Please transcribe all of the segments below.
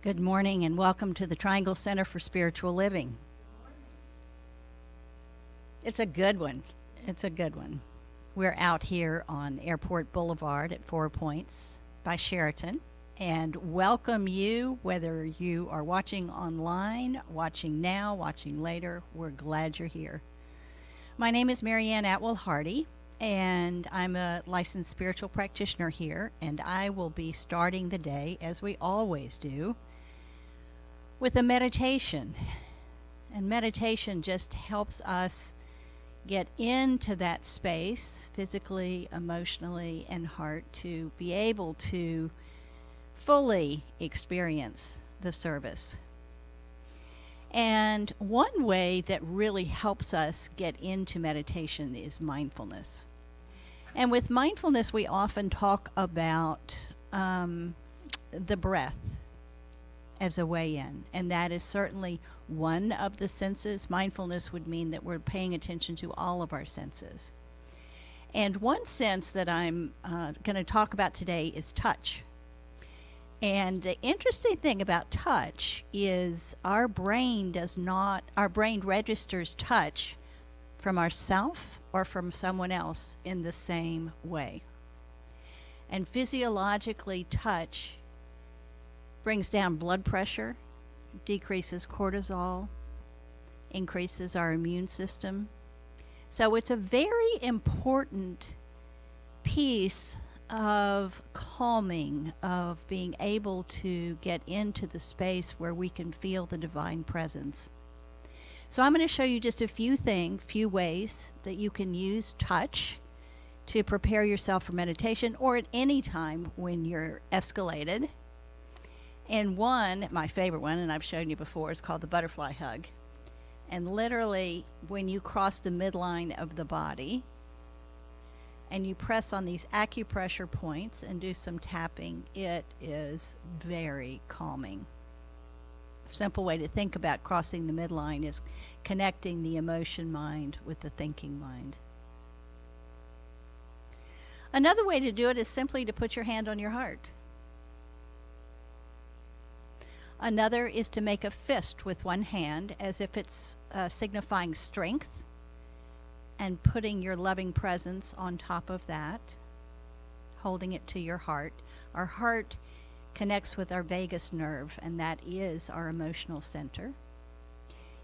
Good morning and welcome to the Triangle Center for Spiritual Living. It's a good one. It's a good one. We're out here on Airport Boulevard at 4 Points by Sheraton and welcome you, whether you are watching online, watching now, watching later. We're glad you're here. My name is Marianne Atwell Hardy, and I'm a licensed spiritual practitioner here, and I will be starting the day, as we always do, with a meditation. And meditation just helps us get into that space, physically, emotionally, and heart, to be able to fully experience the service. And one way that really helps us get into meditation is mindfulness. And with mindfulness, we often talk about the breath as a way in, and that is certainly one of the senses. Mindfulness would mean that we're paying attention to all of our senses. And one sense that I'm going to talk about today is touch. And the interesting thing about touch is our brain registers touch from ourself or from someone else in the same way. And physiologically, touch brings down blood pressure, decreases cortisol, increases our immune system. So it's a very important piece of calming, of being able to get into the space where we can feel the divine presence. So I'm going to show you just a few ways that you can use touch to prepare yourself for meditation, or at any time when you're escalated. And one, my favorite one, and I've shown you before, is called the butterfly hug. And literally, when you cross the midline of the body and you press on these acupressure points and do some tapping, it is very calming. A simple way to think about crossing the midline is connecting the emotion mind with the thinking mind. Another way to do it is simply to put your hand on your heart. Another is to make a fist with one hand as if it's signifying strength, and putting your loving presence on top of that, holding it to your heart. Our heart connects with our vagus nerve, and that is our emotional center.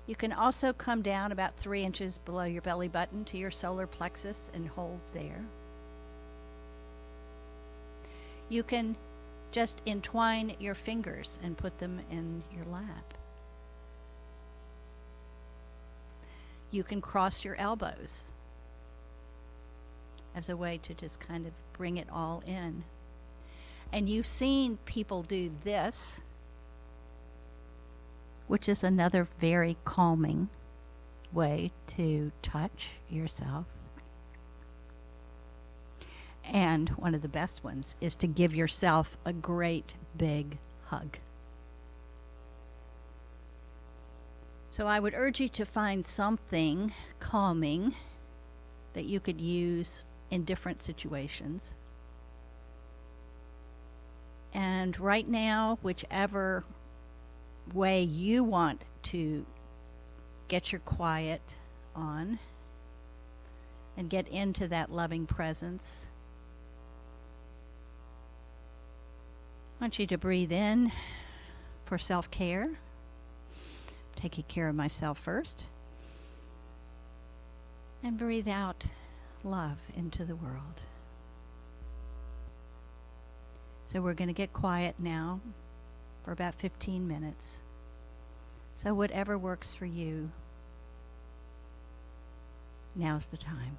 You can also come down about 3 inches below your belly button to your solar plexus and hold there. You can just entwine your fingers and put them in your lap. You can cross your elbows as a way to just kind of bring it all in. And you've seen people do this, which is another very calming way to touch yourself. And one of the best ones is to give yourself a great big hug. So I would urge you to find something calming that you could use in different situations. And right now, whichever way you want to get your quiet on and get into that loving presence, I want you to breathe in for self-care, taking care of myself first, and breathe out love into the world. So we're going to get quiet now for about 15 minutes. So whatever works for you, now's the time.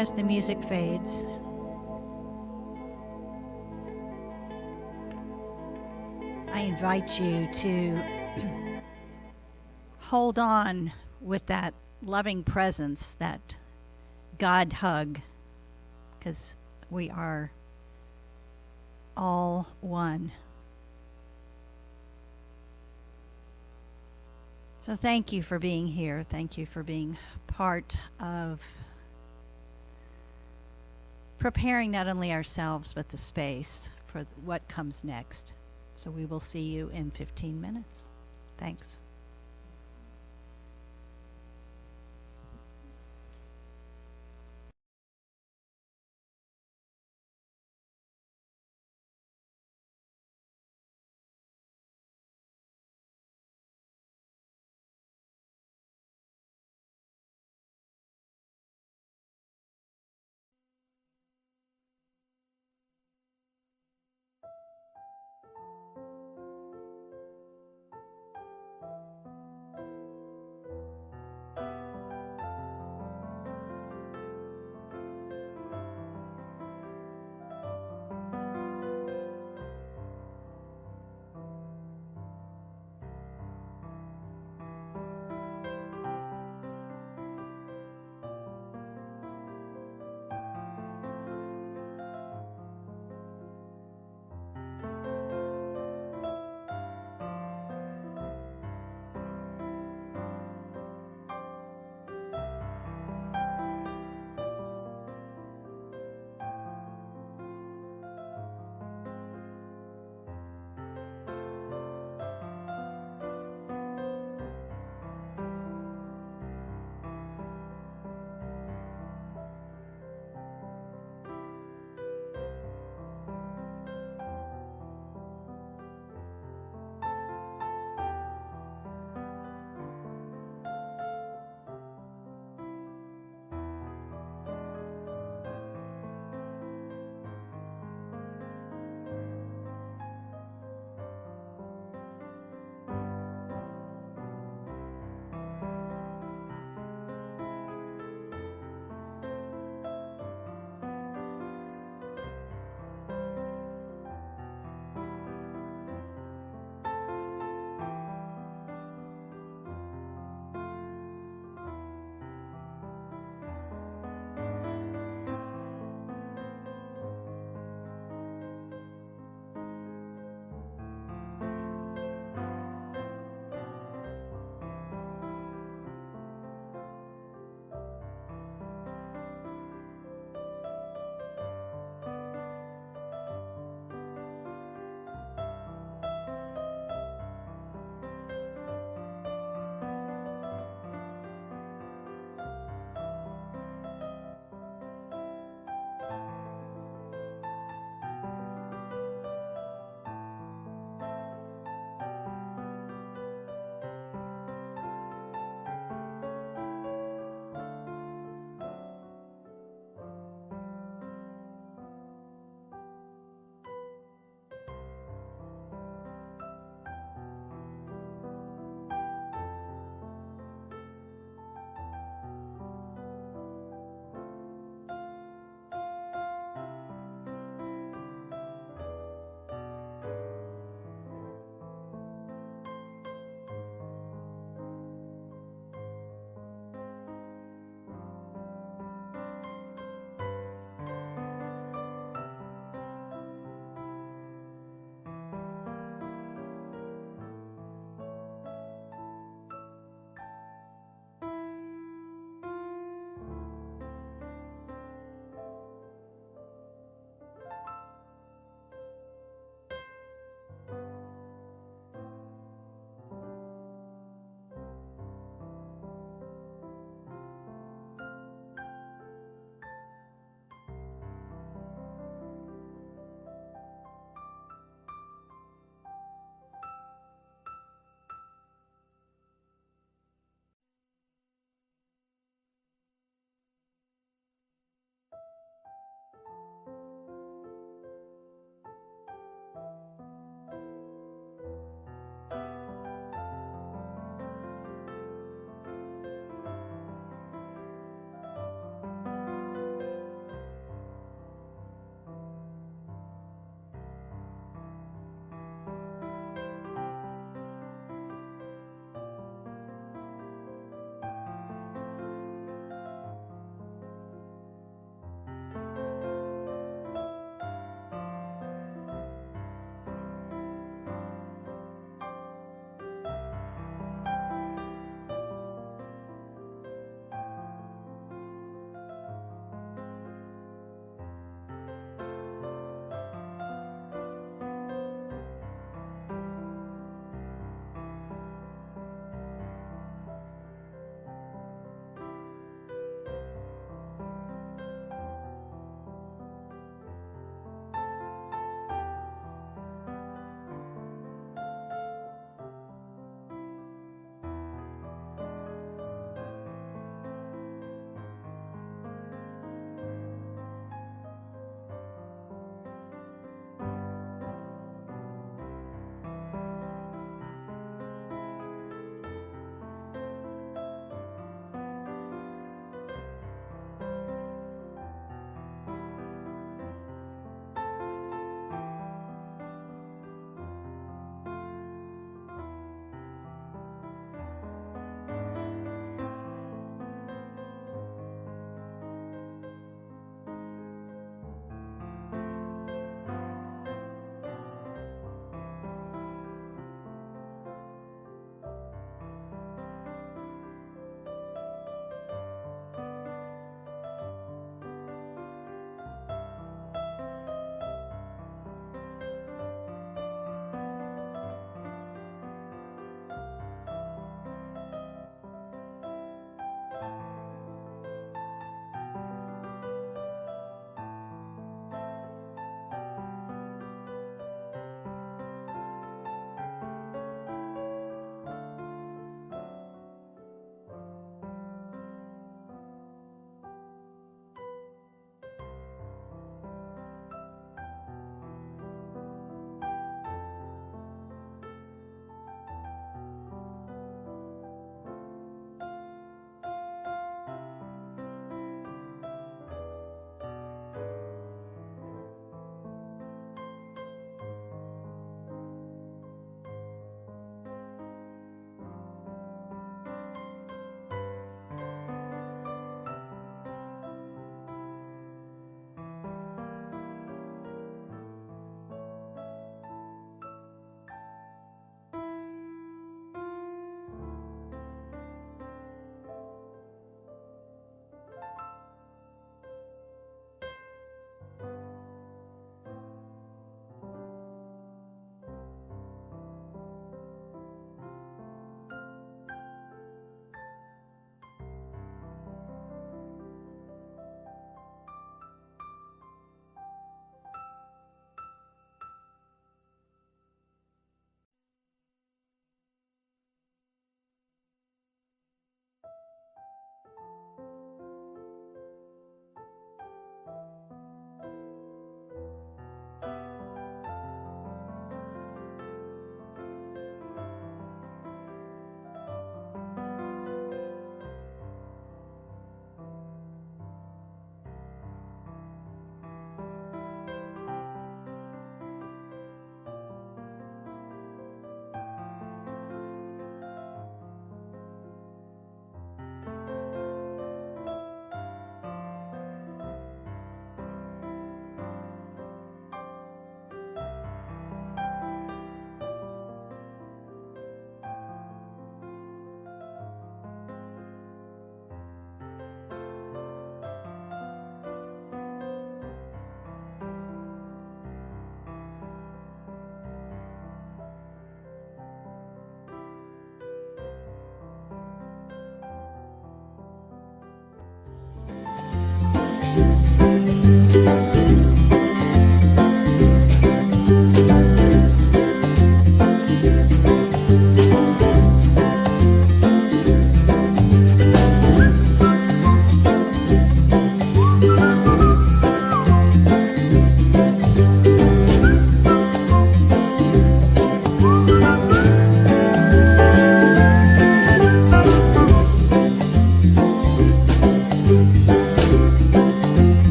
as the music fades, I invite you to hold on with that loving presence, that God hug, because we are all one. So thank you for being here. Thank you for being part of preparing not only ourselves but the space for what comes next. So we will see you in 15 minutes. Thanks.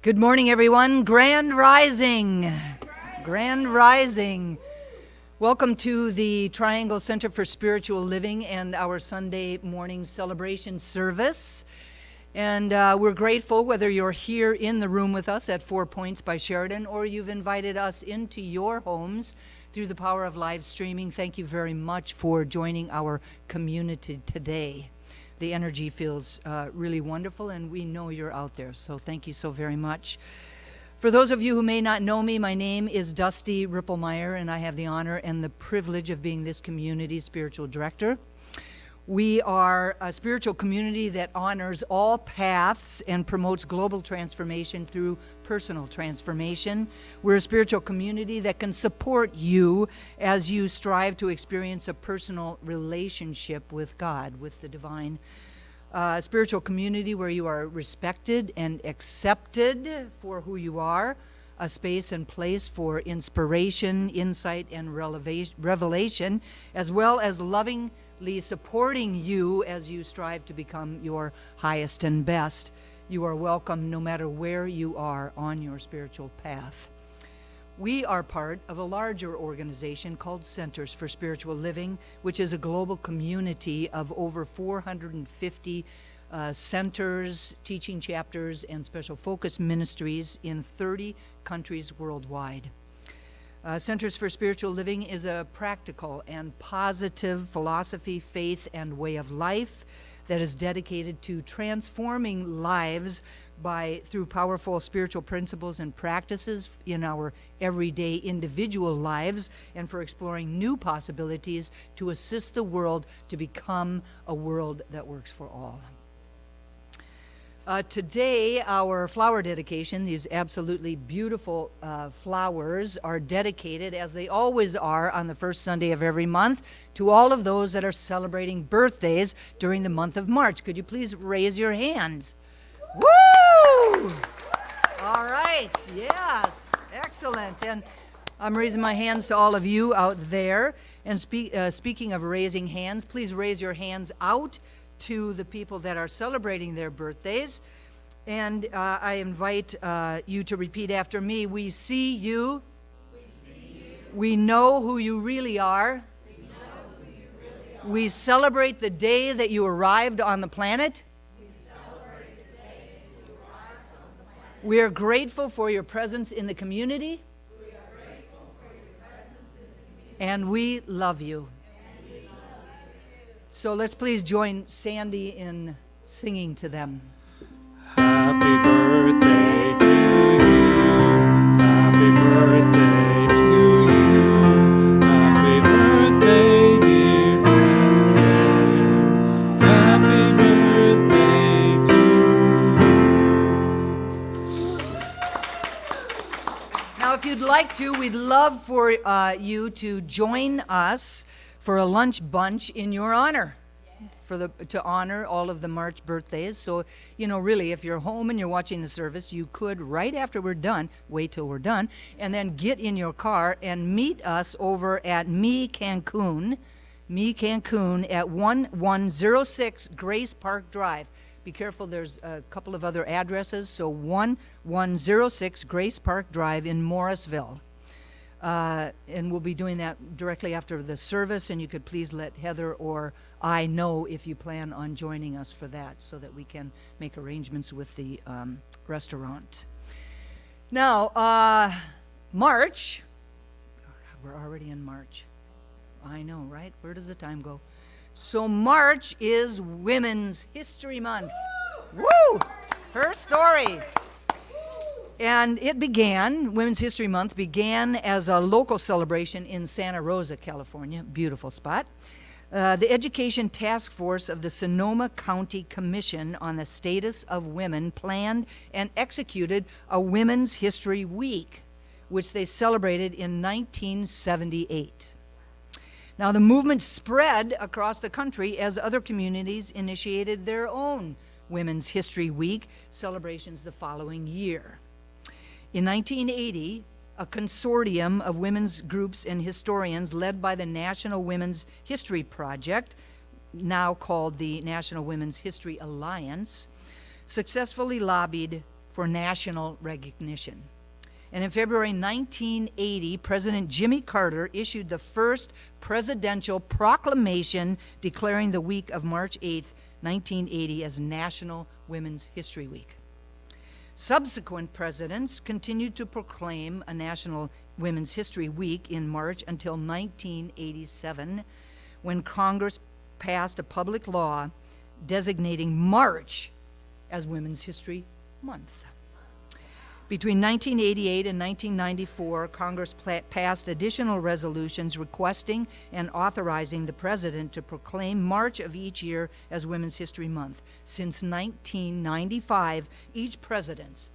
Good morning, everyone. Grand Rising. Grand Rising. Welcome to the Triangle Center for Spiritual Living and our Sunday morning celebration service. And we're grateful whether you're here in the room with us at 4 Points by Sheridan or you've invited us into your homes through the power of live streaming. Thank you very much for joining our community today. The energy feels really wonderful, and we know you're out there, so thank you so very much. For those of you who may not know me, my name is Dusty Rippelmeyer, and I have the honor and the privilege of being this community's spiritual director. We are a spiritual community that honors all paths and promotes global transformation through personal transformation. We're a spiritual community that can support you as you strive to experience a personal relationship with God, with the divine. A spiritual community where you are respected and accepted for who you are, a space and place for inspiration, insight, and revelation, as well as lovingly supporting you as you strive to become your highest and best. You are welcome no matter where you are on your spiritual path. We are part of a larger organization called Centers for Spiritual Living, which is a global community of over 450 centers, teaching chapters, and special focus ministries in 30 countries worldwide. Centers for Spiritual Living is a practical and positive philosophy, faith, and way of life that is dedicated to transforming lives through powerful spiritual principles and practices in our everyday individual lives, and for exploring new possibilities to assist the world to become a world that works for all. Today, our flower dedication, these absolutely beautiful flowers, are dedicated, as they always are on the first Sunday of every month, to all of those that are celebrating birthdays during the month of March. Could you please raise your hands? Woo! All right, yes, excellent. And I'm raising my hands to all of you out there. And speaking of raising hands, please raise your hands out to the people that are celebrating their birthdays. And I invite you to repeat after me. We see you. We know who you really are. We celebrate the day that you arrived on the planet. We are grateful for your presence in the community. And we love you. So let's please join Sandy in singing to them. Happy birthday to you. Happy birthday to you. Happy birthday, dear friend. Happy birthday to you. Now, if you'd like to, we'd love for you to join us for a lunch bunch in your honor, to honor all of the March birthdays. So, really, if you're home and you're watching the service, you could, right after we're done, wait till we're done, and then get in your car and meet us over at Me Cancun at 1106 Grace Park Drive. Be careful, there's a couple of other addresses, so 1106 Grace Park Drive in Morrisville. And we'll be doing that directly after the service, and you could please let Heather or I know if you plan on joining us for that, so that we can make arrangements with the restaurant. Now, March, we're already in March. I know, right? Where does the time go? So March is Women's History Month. Woo! Her story. And Women's History Month began as a local celebration in Santa Rosa, California, beautiful spot. The Education Task Force of the Sonoma County Commission on the Status of Women planned and executed a Women's History Week, which they celebrated in 1978. Now, the movement spread across the country as other communities initiated their own Women's History Week celebrations the following year. In 1980, a consortium of women's groups and historians led by the National Women's History Project, now called the National Women's History Alliance, successfully lobbied for national recognition. And in February 1980, President Jimmy Carter issued the first presidential proclamation declaring the week of March 8th, 1980 as National Women's History Week. Subsequent presidents continued to proclaim a National Women's History Week in March until 1987, when Congress passed a public law designating March as Women's History Month. Between 1988 and 1994, Congress passed additional resolutions requesting and authorizing the president to proclaim March of each year as Women's History Month. Since 1995, each president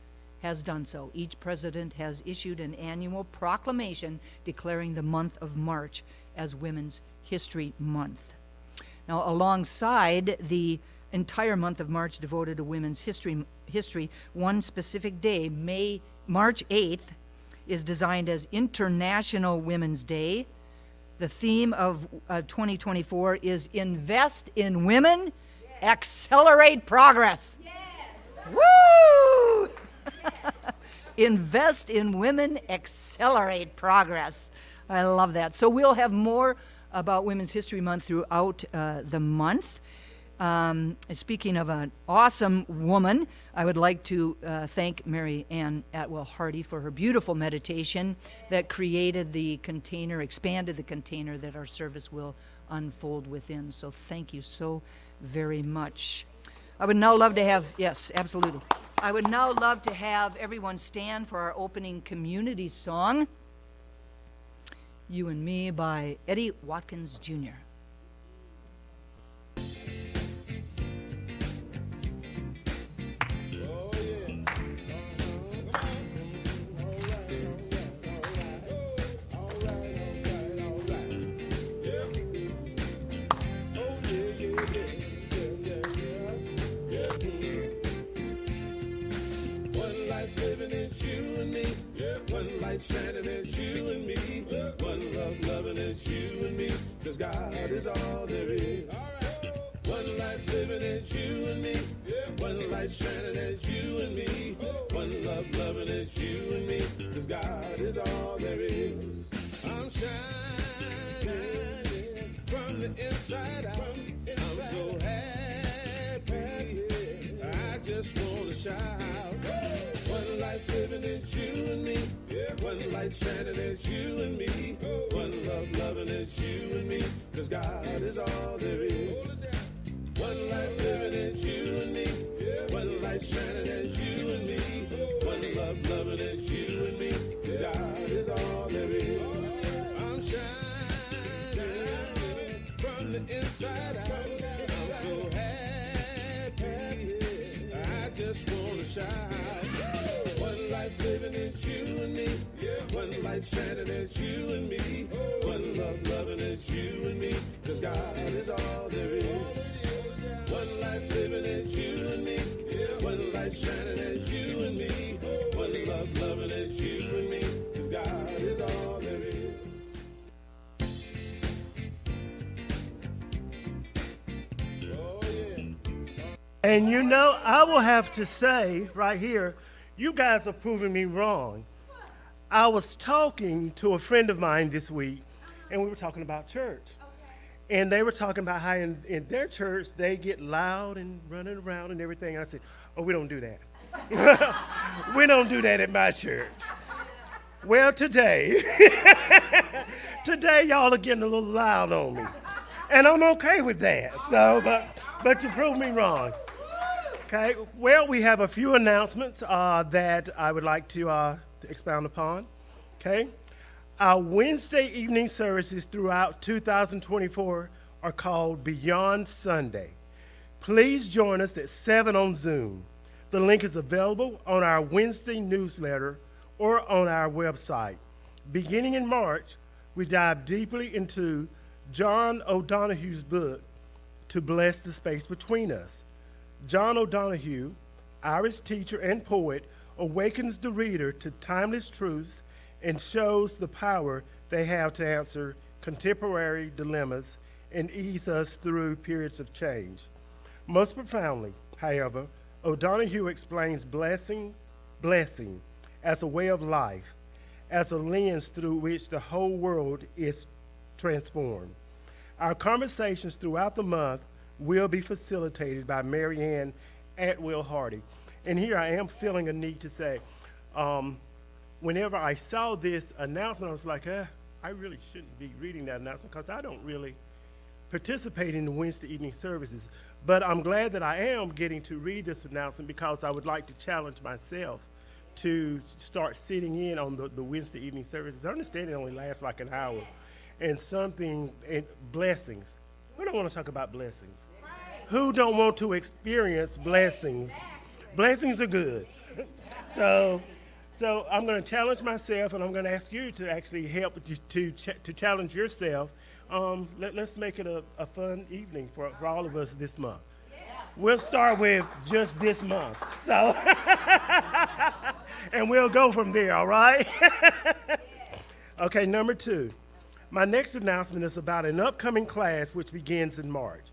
has done so. Each president has issued an annual proclamation declaring the month of March as Women's History Month. Now, alongside the entire month of March devoted to women's history, one specific day, March 8th, is designed as International Women's Day. The theme of 2024 is Invest in Women, Accelerate Progress. Woo! Invest in Women, Accelerate Progress. I love that. So we'll have more about Women's History Month throughout the month. Speaking of an awesome woman, I would like to thank Mary Ann Atwell Hardy for her beautiful meditation that created the container, expanded the container that our service will unfold within. So thank you so very much. I would now love to have, yes, absolutely. I would now love to have everyone stand for our opening community song, You and Me by Eddie Watkins Jr. Shining as you and me, one love loving as you and me, 'cause God is all there is. One life living as you and me, one light shining as you and me, one love loving as you and me, 'cause God is all there is. I'm shining from the inside out. I'm so happy, I just wanna shout. One life living as you and me, one light shining as you and me, one love loving as you and me, 'cause God is all there is. One life living as you and me, one light shining as you and me, one love loving as you and me, 'cause God is all there is. I'm shining from the inside out. I'm so happy, I just wanna shout. One life living as you and me, one light shining as you and me, one love loving as you and me, 'cause God is all there is. One life living as you and me, one light shining as you and me, one love loving as you and me, 'cause God is all there is. Oh, yeah. And you know, I will have to say right here, you guys are proving me wrong. I was talking to a friend of mine this week, and we were talking about church. And they were talking about how in their church, they get loud and running around and everything. And I said, oh, we don't do that. We don't do that at my church. Well, today y'all are getting a little loud on me. And I'm okay with that. So, but you proved me wrong. Okay, well, we have a few announcements that I would like to expound upon. Okay, our Wednesday evening services throughout 2024 are called Beyond Sunday. Please join us at 7 on Zoom. The link is available on our Wednesday newsletter or on our website. Beginning in March, we dive deeply into John O'Donohue's book, To Bless the Space Between Us. John O'Donohue, Irish teacher and poet, awakens the reader to timeless truths and shows the power they have to answer contemporary dilemmas and ease us through periods of change. Most profoundly, however, O'Donohue explains blessing blessing, as a way of life, as a lens through which the whole world is transformed. Our conversations throughout the month will be facilitated by Mary Ann Atwell Hardy. And here I am feeling a need to say, whenever I saw this announcement, I was like, I really shouldn't be reading that announcement because I don't really participate in the Wednesday evening services. But I'm glad that I am getting to read this announcement because I would like to challenge myself to start sitting in on the Wednesday evening services. I understand it only lasts like an hour. And blessings. We don't want to talk about blessings. Who don't want to experience blessings? Blessings are good. So I'm going to challenge myself, and I'm going to ask you to actually help to challenge yourself. Let's make it a fun evening for all of us this month. We'll start with just this month. So, and we'll go from there, all right? Okay, number 2. My next announcement is about an upcoming class which begins in March.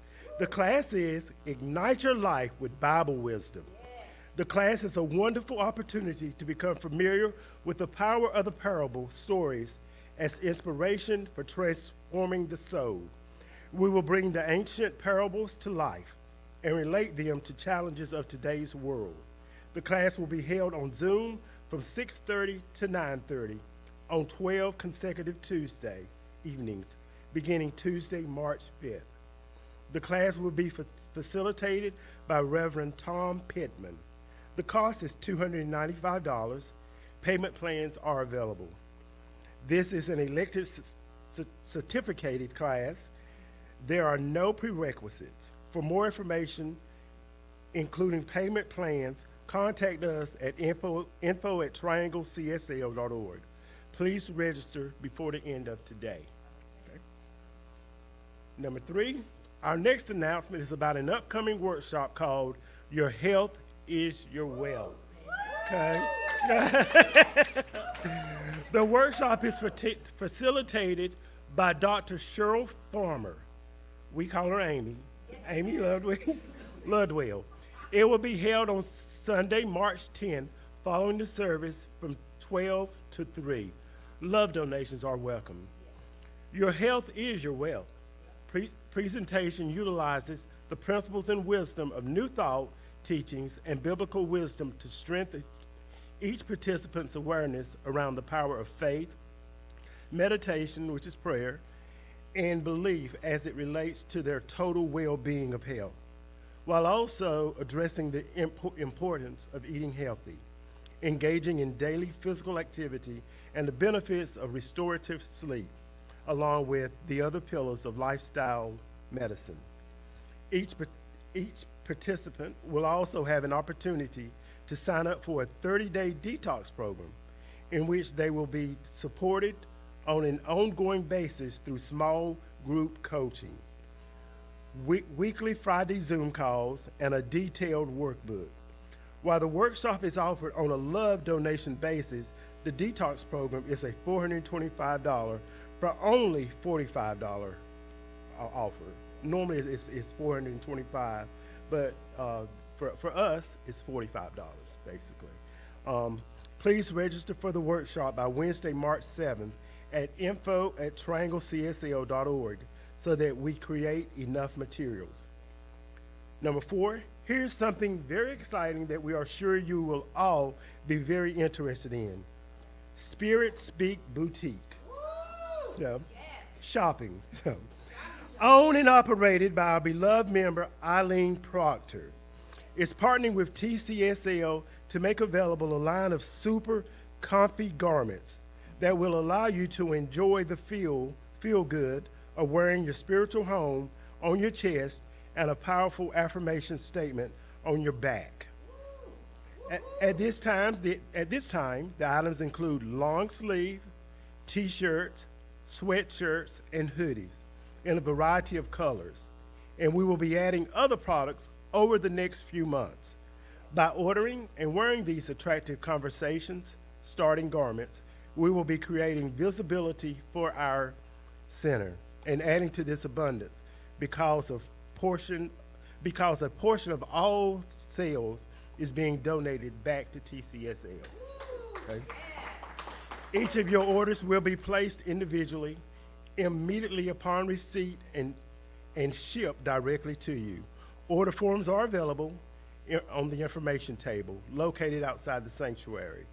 The class is Ignite Your Life with Bible Wisdom. The class is a wonderful opportunity to become familiar with the power of the parable stories as inspiration for transforming the soul. We will bring the ancient parables to life and relate them to challenges of today's world. The class will be held on Zoom from 6:30 to 9:30 on 12 consecutive Tuesday evenings, beginning Tuesday, March 5th. The class will be facilitated by Reverend Tom Pittman. The cost is $295. Payment plans are available. This is an elected certificated class. There are no prerequisites. For more information, including payment plans, contact us at info@trianglecsl.org. Please register before the end of today. Okay. Number 3, our next announcement is about an upcoming workshop called Your Health is Your Wealth. Okay. The workshop is facilitated by Dr. Cheryl Farmer. We call her Amy. Amy Ludwell. It will be held on Sunday, March 10th, following the service from 12 to 3. Love donations are welcome. Your health is your wealth. Presentation utilizes the principles and wisdom of New Thought teachings and biblical wisdom to strengthen each participant's awareness around the power of faith, meditation, which is prayer, and belief as it relates to their total well-being of health, while also addressing the importance of eating healthy, engaging in daily physical activity, and the benefits of restorative sleep, along with the other pillars of lifestyle medicine. Each participant will also have an opportunity to sign up for a 30-day detox program in which they will be supported on an ongoing basis through small group coaching, weekly Friday Zoom calls, and a detailed workbook. While the workshop is offered on a love donation basis, the detox program is a $425 for only $45 offer. Normally it's $425, but for us, it's $45, basically. Please register for the workshop by Wednesday, March 7th at info@trianglecsl.org so that we create enough materials. Number 4, here's something very exciting that we are sure you will all be very interested in. Spirit Speak Boutique. Yeah. Shopping. Owned and operated by our beloved member, Eileen Proctor. It's partnering with TCSL to make available a line of super comfy garments that will allow you to enjoy the feel good of wearing your spiritual home on your chest and a powerful affirmation statement on your back. At this time, the items include long sleeve, t-shirts, sweatshirts, and hoodies in a variety of colors. And we will be adding other products over the next few months. By ordering and wearing these attractive conversations, starting garments, we will be creating visibility for our center and adding to this abundance because a portion of all sales is being donated back to TCSL. Okay? Each of your orders will be placed individually immediately upon receipt and shipped directly to you. Order forms are available on the information table located outside the sanctuary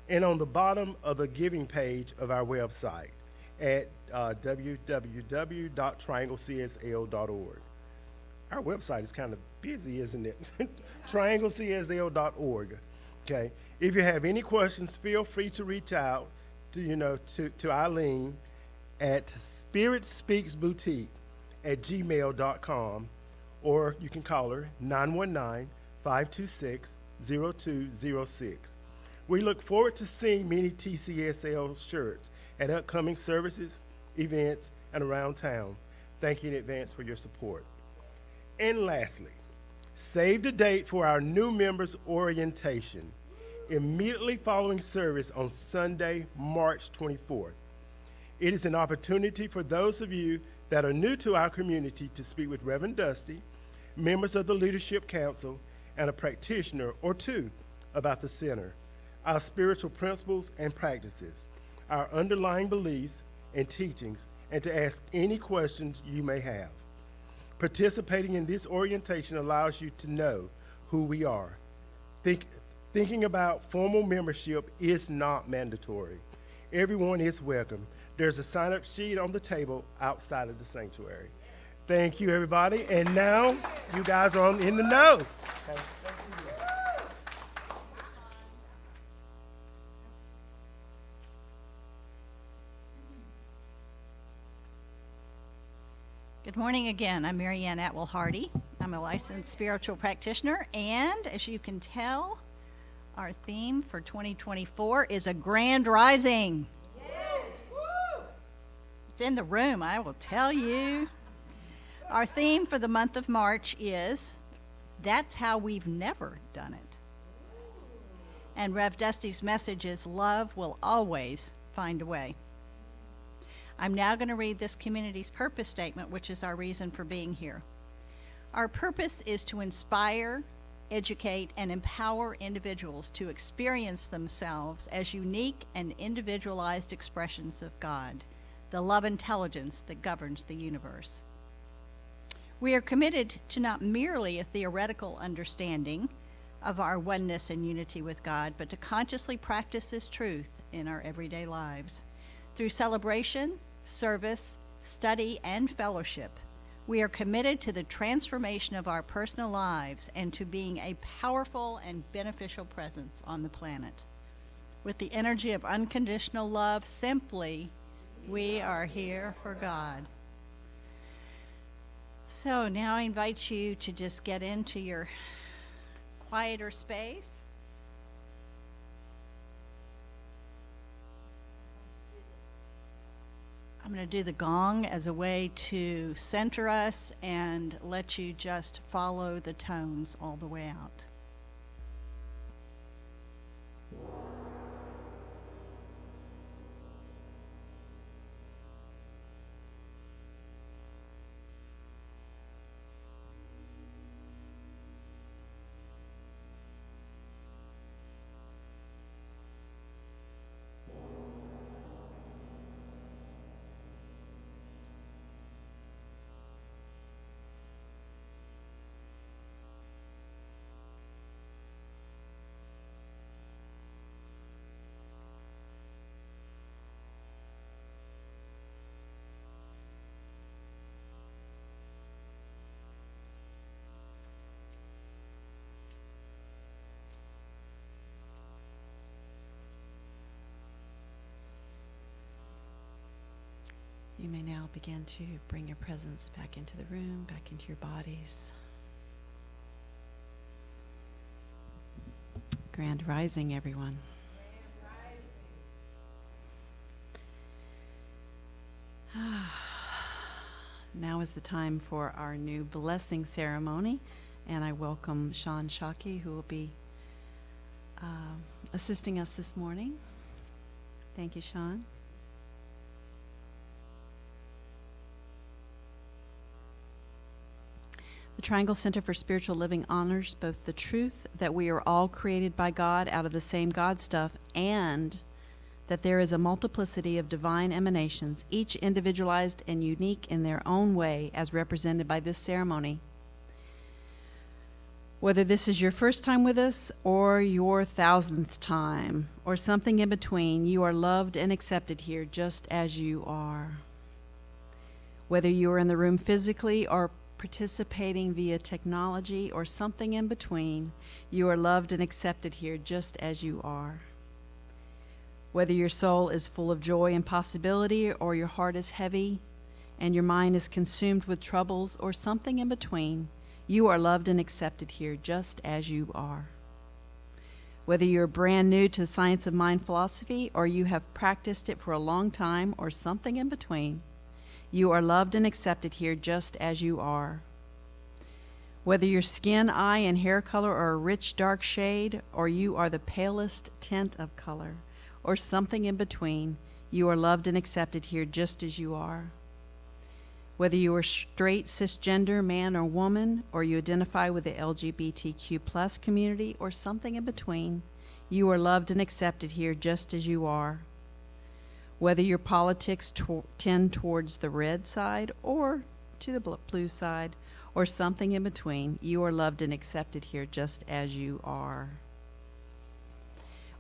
and on the bottom of the giving page of our website at www.trianglecsl.org. Our website is kind of busy, isn't it? trianglecsl.org. Okay. If you have any questions, feel free to reach out to Eileen at spiritspeaksboutique@gmail.com, or you can call her 919-526-0206. We look forward to seeing many TCSL shirts at upcoming services, events, and around town. Thank you in advance for your support. And lastly, save the date for our new members orientation immediately following service on Sunday, March 24th. It is an opportunity for those of you that are new to our community to speak with Reverend Dusty, members of the Leadership Council, and a practitioner or two about the center, our spiritual principles and practices, our underlying beliefs and teachings, and to ask any questions you may have. Participating in this orientation allows you to know who we are. Thinking about formal membership is not mandatory. Everyone is welcome. There's a sign-up sheet on the table outside of the sanctuary. Thank you, everybody. And now you guys are in the know. Okay. Good morning again. I'm Mary Ann Atwell Hardy. I'm a licensed spiritual practitioner, and as you can tell, our theme for 2024 is a grand rising. Yes. Woo. It's in the room, I will tell you. Our theme for the month of March is That's How We've Never Done It. And Rev Dusty's message is love will always find a way. I'm now going to read this community's purpose statement, which is our reason for being here. Our purpose is to inspire, educate, and empower individuals to experience themselves as unique and individualized expressions of God, the love intelligence that governs the universe. We are committed to not merely a theoretical understanding of our oneness and unity with God, but to consciously practice this truth in our everyday lives. Through celebration, service, study, and fellowship, we are committed to the transformation of our personal lives and to being a powerful and beneficial presence on the planet. With the energy of unconditional love, simply, we are here for God. So now I invite you to just get into your quieter space. I'm going to do the gong as a way to center us and let you just follow the tones all the way out. You may now begin to bring your presence back into the room, back into your bodies. Grand rising, everyone. Now is the time for our new blessing ceremony, and I welcome Sean Shockey, who will be assisting us this morning. Thank you, Sean. The Triangle Center for Spiritual Living honors both the truth that we are all created by God out of the same God stuff, and that there is a multiplicity of divine emanations, each individualized and unique in their own way, as represented by this ceremony. Whether this is your first time with us, or your 1,000th time, or something in between, you are loved and accepted here just as you are. Whether you are in the room physically or participating via technology or something in between, you are loved and accepted here just as you are. Whether your soul is full of joy and possibility, or your heart is heavy and your mind is consumed with troubles, or something in between, you are loved and accepted here just as you are. Whether you're brand new to the science of mind philosophy, or you have practiced it for a long time, or something in between, you are loved and accepted here just as you are. Whether your skin, eye, and hair color are a rich, dark shade, or you are the palest tint of color, or something in between, you are loved and accepted here just as you are. Whether you are straight, cisgender, man or woman, or you identify with the LGBTQ+ community, or something in between, you are loved and accepted here just as you are. Whether your politics tend towards the red side or to the blue side, or something in between, you are loved and accepted here just as you are.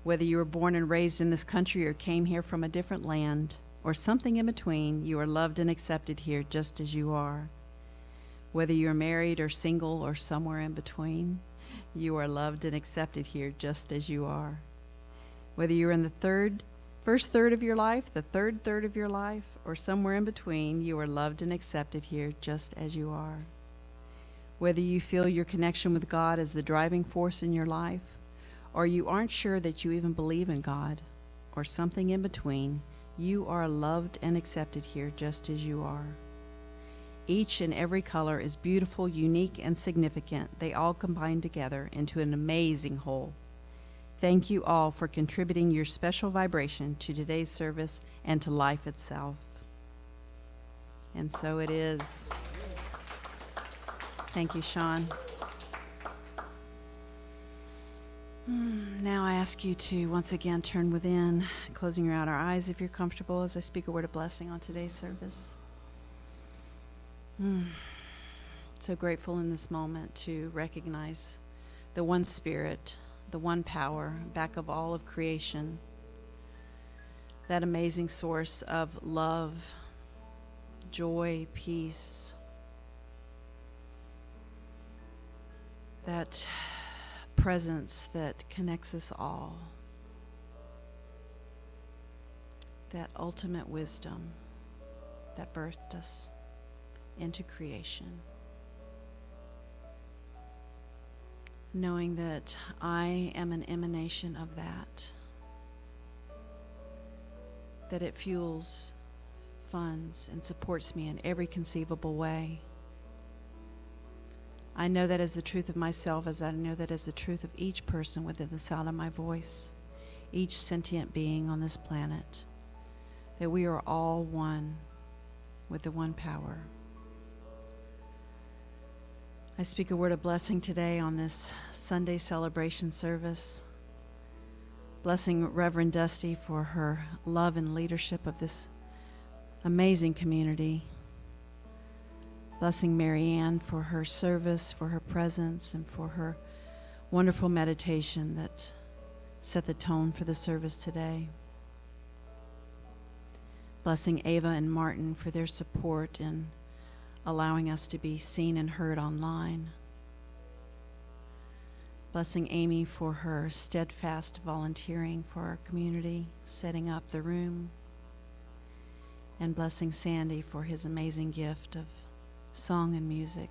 Whether you were born and raised in this country or came here from a different land, or something in between, you are loved and accepted here just as you are. Whether you're married or single or somewhere in between, you are loved and accepted here just as you are. Whether you're in the first third of your life, the third third of your life, or somewhere in between, you are loved and accepted here just as you are. Whether you feel your connection with God is the driving force in your life, or you aren't sure that you even believe in God, or something in between, you are loved and accepted here just as you are. Each and every color is beautiful, unique, and significant. They all combine together into an amazing whole. Thank you all for contributing your special vibration to today's service and to life itself. And so it is. Thank you, Sean. Now I ask you to once again turn within, closing our eyes if you're comfortable, as I speak a word of blessing on today's service. So grateful in this moment to recognize the one Spirit, the one power back of all of creation, that amazing source of love, joy, peace, that presence that connects us all, that ultimate wisdom that birthed us into creation. Knowing that I am an emanation of that it fuels, funds, and supports me in every conceivable way. I know that as the truth of myself, as I know that as the truth of each person within the sound of my voice, each sentient being on this planet, that we are all one with the one power. I speak a word of blessing today on this Sunday celebration service, blessing Reverend Dusty for her love and leadership of this amazing community. Blessing Mary Ann for her service, for her presence, and for her wonderful meditation that set the tone for the service today. Blessing Ava and Martin for their support in allowing us to be seen and heard online. Blessing Amy for her steadfast volunteering for our community, setting up the room. And blessing Sandy for his amazing gift of song and music.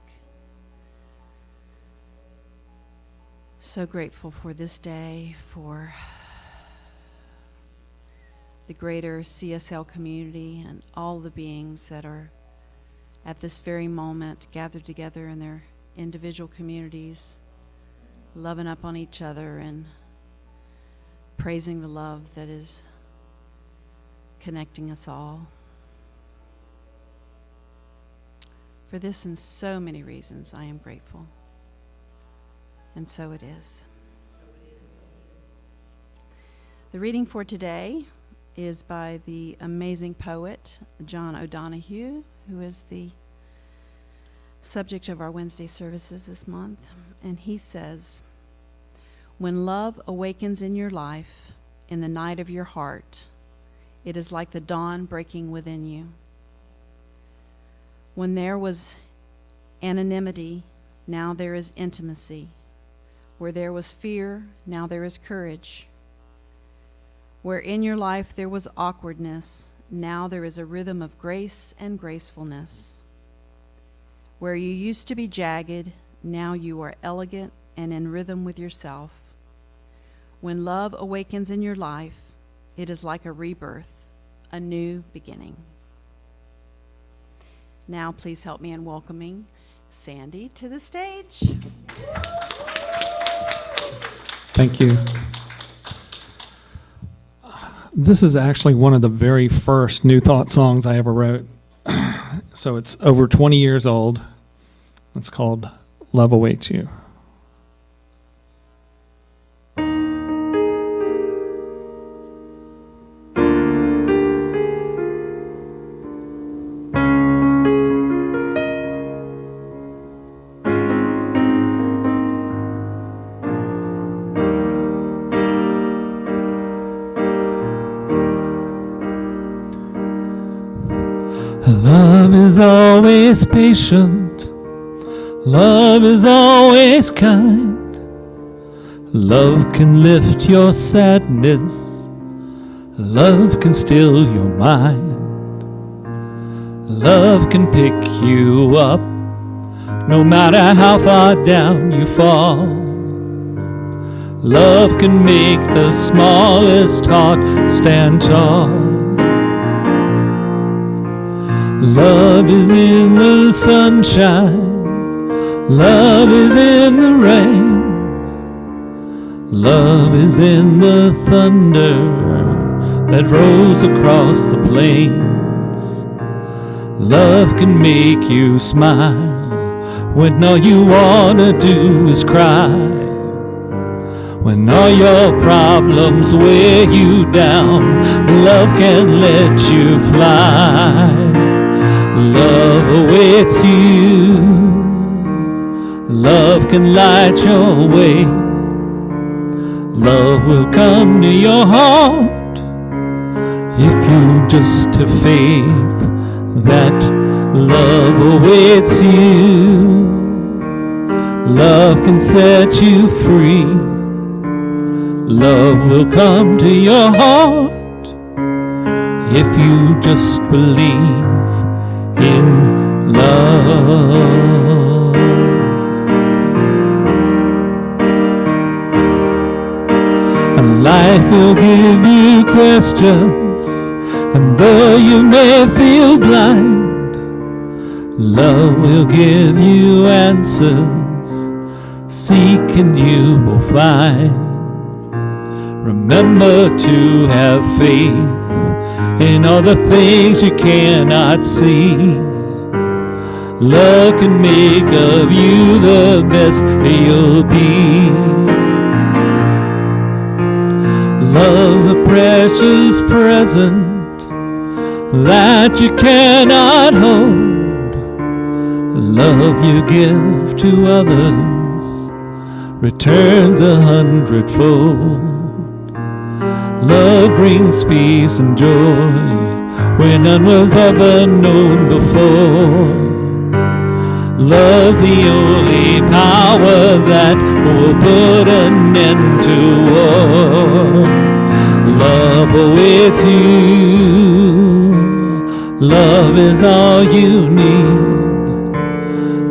So grateful for this day, for the greater CSL community and all the beings that are at this very moment gathered together in their individual communities, loving up on each other and praising the love that is connecting us all. For this and so many reasons, I am grateful. And so it is. The reading for today is by the amazing poet John O'Donohue, who is the subject of our Wednesday services this month. And he says, "When love awakens in your life, in the night of your heart, it is like the dawn breaking within you. When there was anonymity, now there is intimacy. Where there was fear, now there is courage. Where in your life there was awkwardness, now there is a rhythm of grace and gracefulness. Where you used to be jagged, now you are elegant and in rhythm with yourself. When love awakens in your life, it is like a rebirth, a new beginning." Now please help me in welcoming Sandy to the stage. Thank you. This is actually one of the very first New Thought songs I ever wrote. So it's over 20 years old. It's called Love Awaits You. Love is always patient. Love is always kind. Love can lift your sadness. Love can still your mind. Love can pick you up no matter how far down you fall. Love can make the smallest heart stand tall. Love is in the sunshine. Love is in the rain. Love is in the thunder that rolls across the plains. Love can make you smile when all you wanna do is cry. When all your problems weigh you down, love can let you fly. Love awaits you. Love can light your way. Love will come to your heart if you just have faith that love awaits you. Love can set you free. Love will come to your heart if you just believe in love. And life will give you questions, and though you may feel blind, love will give you answers. Seek and you will find. Remember to have faith in all the things you cannot see. Love can make of you the best you'll be. Love's a precious present that you cannot hold. Love you give to others returns 100-fold. Love brings peace and joy where none was ever known before. Love's the only power that will put an end to war. Love awaits you. Love is all you need.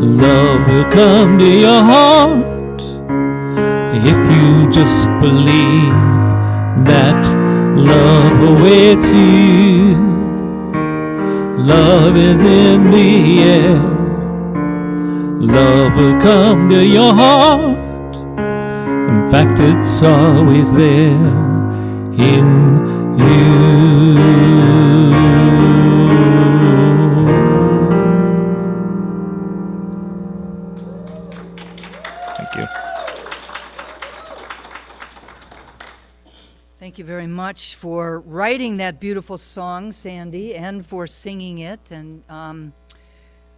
Love will come to your heart if you just believe that love awaits you. Love is in the air. Love will come to your heart. In fact, it's always there in you. Thank you very much for writing that beautiful song, Sandy, and for singing it. And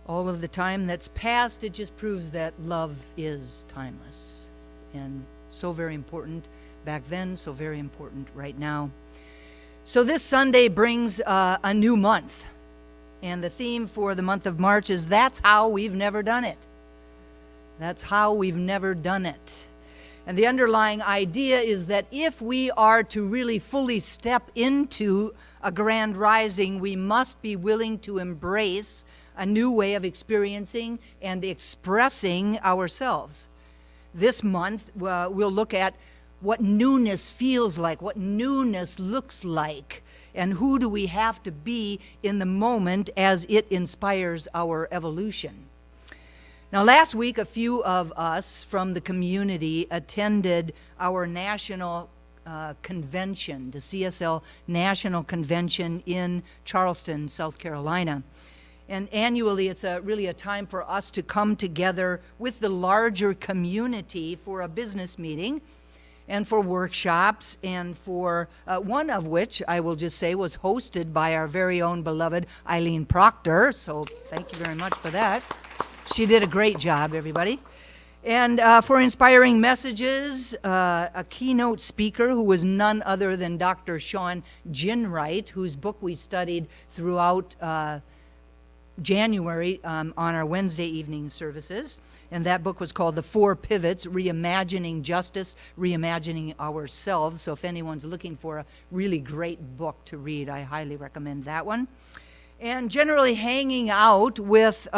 all of the time that's passed, it just proves that love is timeless and so very important back then, so very important right now. So this Sunday brings a new month. And the theme for the month of March is That's How We've Never Done It. That's how we've never done it. And the underlying idea is that if we are to really fully step into a grand rising, we must be willing to embrace a new way of experiencing and expressing ourselves. This month, we'll look at what newness feels like, what newness looks like, and who do we have to be in the moment as it inspires our evolution. Now, last week, a few of us from the community attended our national convention, the CSL National Convention in Charleston, South Carolina. And annually, it's really a time for us to come together with the larger community for a business meeting and for workshops, and for one of which, I will just say, was hosted by our very own beloved Eileen Proctor. So thank you very much for that. She did a great job, everybody. And for inspiring messages, a keynote speaker who was none other than Dr. Sean Ginwright, whose book we studied throughout January on our Wednesday evening services. And that book was called The Four Pivots, Reimagining Justice, Reimagining Ourselves. So if anyone's looking for a really great book to read, I highly recommend that one. And generally hanging out with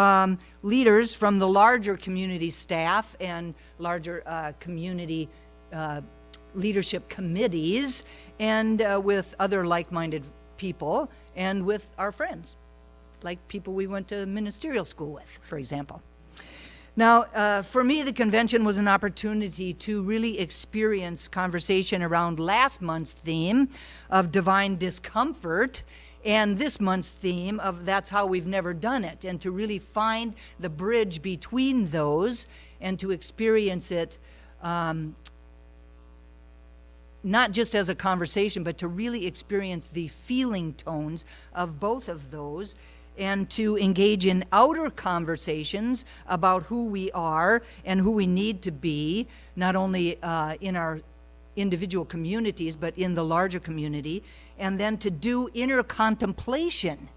leaders from the larger community staff and larger community leadership committees, and with other like-minded people, and with our friends, like people we went to ministerial school with, for example. Now, for me, the convention was an opportunity to really experience conversation around last month's theme of divine discomfort and this month's theme of That's How We've Never Done It, and to really find the bridge between those and to experience it not just as a conversation, but to really experience the feeling tones of both of those, and to engage in outer conversations about who we are and who we need to be, not only in our individual communities, but in the larger community, and then to do inner contemplation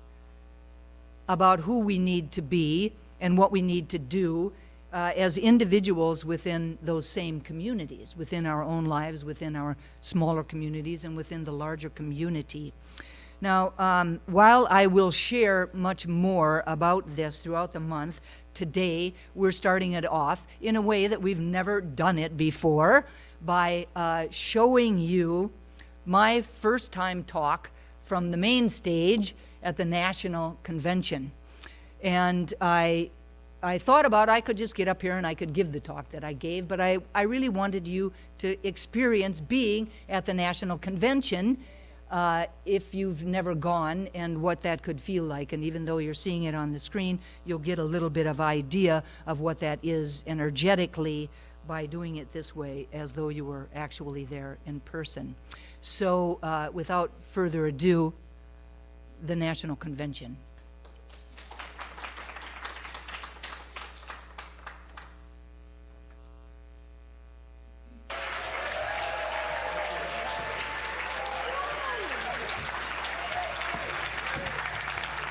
about who we need to be and what we need to do as individuals within those same communities, within our own lives, within our smaller communities, and within the larger community. Now, while I will share much more about this throughout the month, today we're starting it off in a way that we've never done it before by showing you my first time talk from the main stage at the National Convention. And I thought about I could just get up here and I could give the talk that I gave, but I really wanted you to experience being at the National Convention if you've never gone, and what that could feel like. And even though you're seeing it on the screen, you'll get a little bit of idea of what that is energetically by doing it this way, as though you were actually there in person. So without further ado, the National Convention.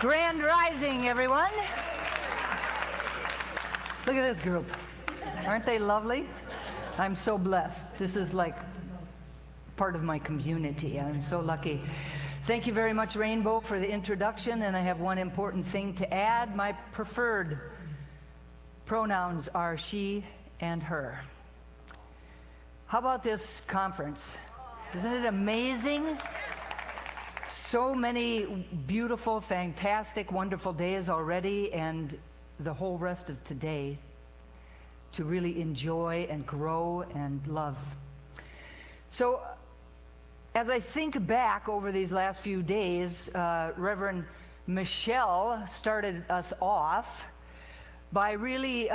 Grand Rising, everyone. Look at this group. Aren't they lovely? I'm so blessed. This is like part of my community. I'm so lucky. Thank you very much, Rainbow, for the introduction. And I have one important thing to add. My preferred pronouns are she and her. How about this conference? Isn't it amazing? So many beautiful, fantastic, wonderful days already, and the whole rest of today to really enjoy and grow and love. So as I think back over these last few days, Reverend Michelle started us off by really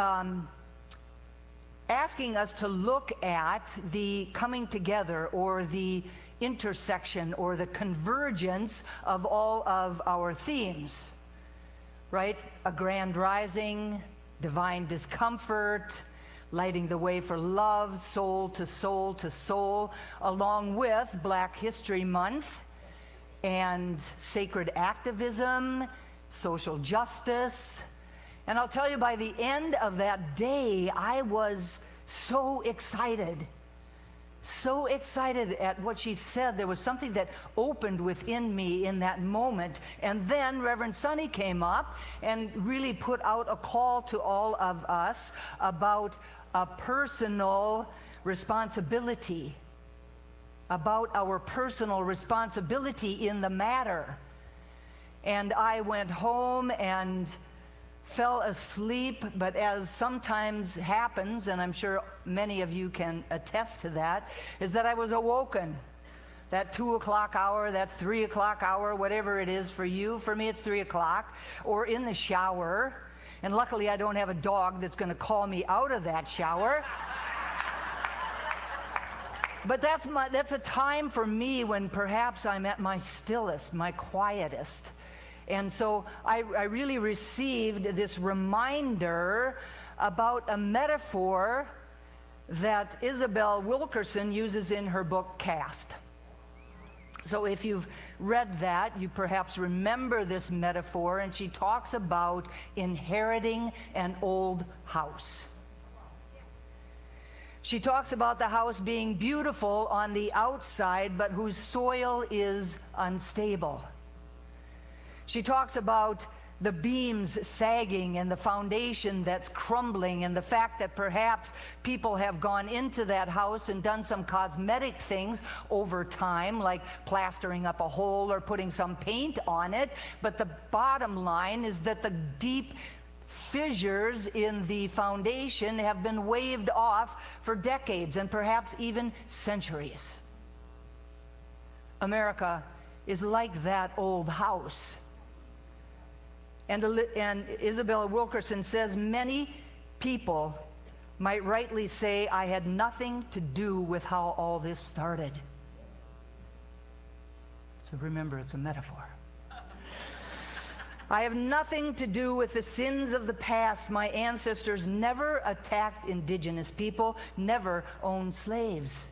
asking us to look at the coming together, or the intersection or the convergence of all of our themes, right? A grand rising, divine discomfort, lighting the way for love, soul to soul to soul, along with Black History Month and sacred activism, social justice. And I'll tell you, by the end of that day, I was so excited at what she said. There was something that opened within me in that moment. And then Reverend Sonny came up and really put out a call to all of us about a personal responsibility, about our personal responsibility in the matter. And I went home and fell asleep, but as sometimes happens, and I'm sure many of you can attest to that, is that I was awoken. That 2 o'clock hour, that 3 o'clock hour, whatever it is for you. For me, it's 3 o'clock, or in the shower. And luckily, I don't have a dog that's going to call me out of that shower. But that's a time for me when perhaps I'm at my stillest, my quietest. And so I really received this reminder about a metaphor that Isabel Wilkerson uses in her book, Cast. So if you've read that, you perhaps remember this metaphor, and she talks about inheriting an old house. She talks about the house being beautiful on the outside, but whose soil is unstable. She talks about the beams sagging and the foundation that's crumbling, and the fact that perhaps people have gone into that house and done some cosmetic things over time, like plastering up a hole or putting some paint on it. But the bottom line is that the deep fissures in the foundation have been waved off for decades and perhaps even centuries. America is like that old house. And Isabella Wilkerson says many people might rightly say, I had nothing to do with how all this started. So remember, it's a metaphor. I have nothing to do with the sins of the past. My ancestors never attacked indigenous people, never owned slaves.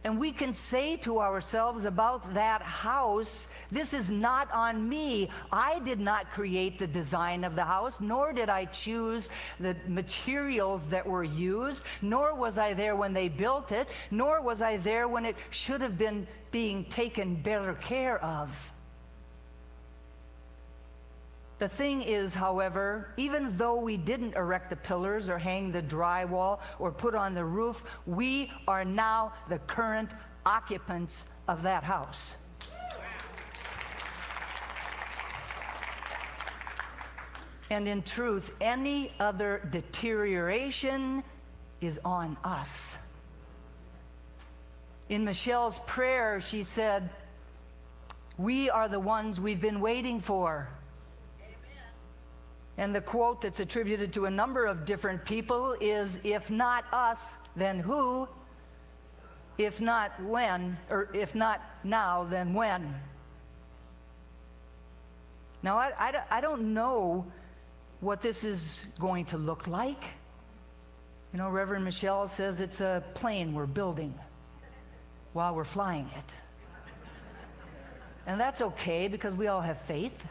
And we can say to ourselves about that house, this is not on me. I did not create the design of the house, nor did I choose the materials that were used, nor was I there when they built it, nor was I there when it should have been being taken better care of. The thing is, however, even though we didn't erect the pillars or hang the drywall or put on the roof, we are now the current occupants of that house. And in truth, any other deterioration is on us. In Michelle's prayer, she said, we are the ones we've been waiting for. And the quote that's attributed to a number of different people is, if not us, then who? If not when, or if not now, then when? Now, I don't know what this is going to look like. You know, Reverend Michelle says it's a plane we're building while we're flying it. And that's okay, because we all have faith.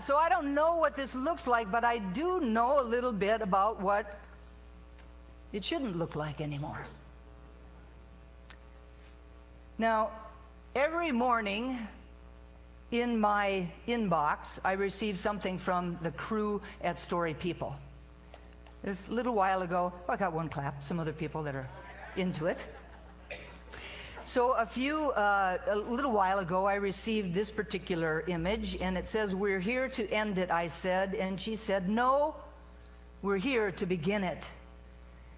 So I don't know what this looks like, but I do know a little bit about what it shouldn't look like anymore. Now, every morning in my inbox, I receive something from the crew at Story People. A little while ago, I got one clap, some other people that are into it. So a little while ago, I received this particular image, and it says, we're here to end it, I said. And she said, no, we're here to begin it.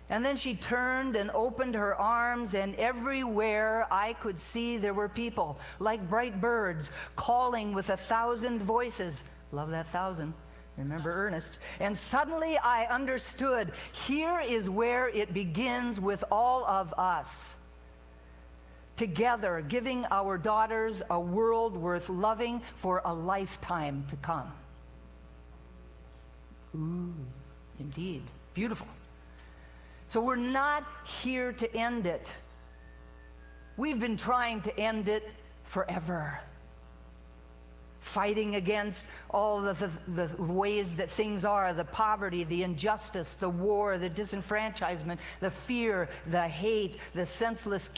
And then she turned and opened her arms, and everywhere I could see there were people, like bright birds, calling with 1,000 voices. Love that 1,000. Remember Ernest? And suddenly I understood. Here is where it begins with all of us. Together, giving our daughters a world worth loving for a lifetime to come. Ooh, indeed. Beautiful. So we're not here to end it. We've been trying to end it forever. Fighting against all the ways that things are, the poverty, the injustice, the war, the disenfranchisement, the fear, the hate, the senseless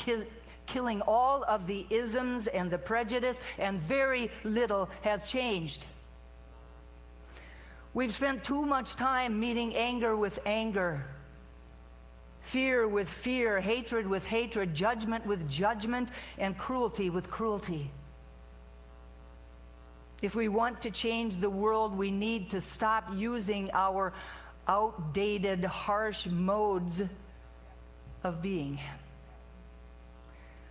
killing, all of the isms and the prejudice, and very little has changed. We've spent too much time meeting anger with anger, fear with fear, hatred with hatred, judgment with judgment, and cruelty with cruelty. If we want to change the world, we need to stop using our outdated, harsh modes of being.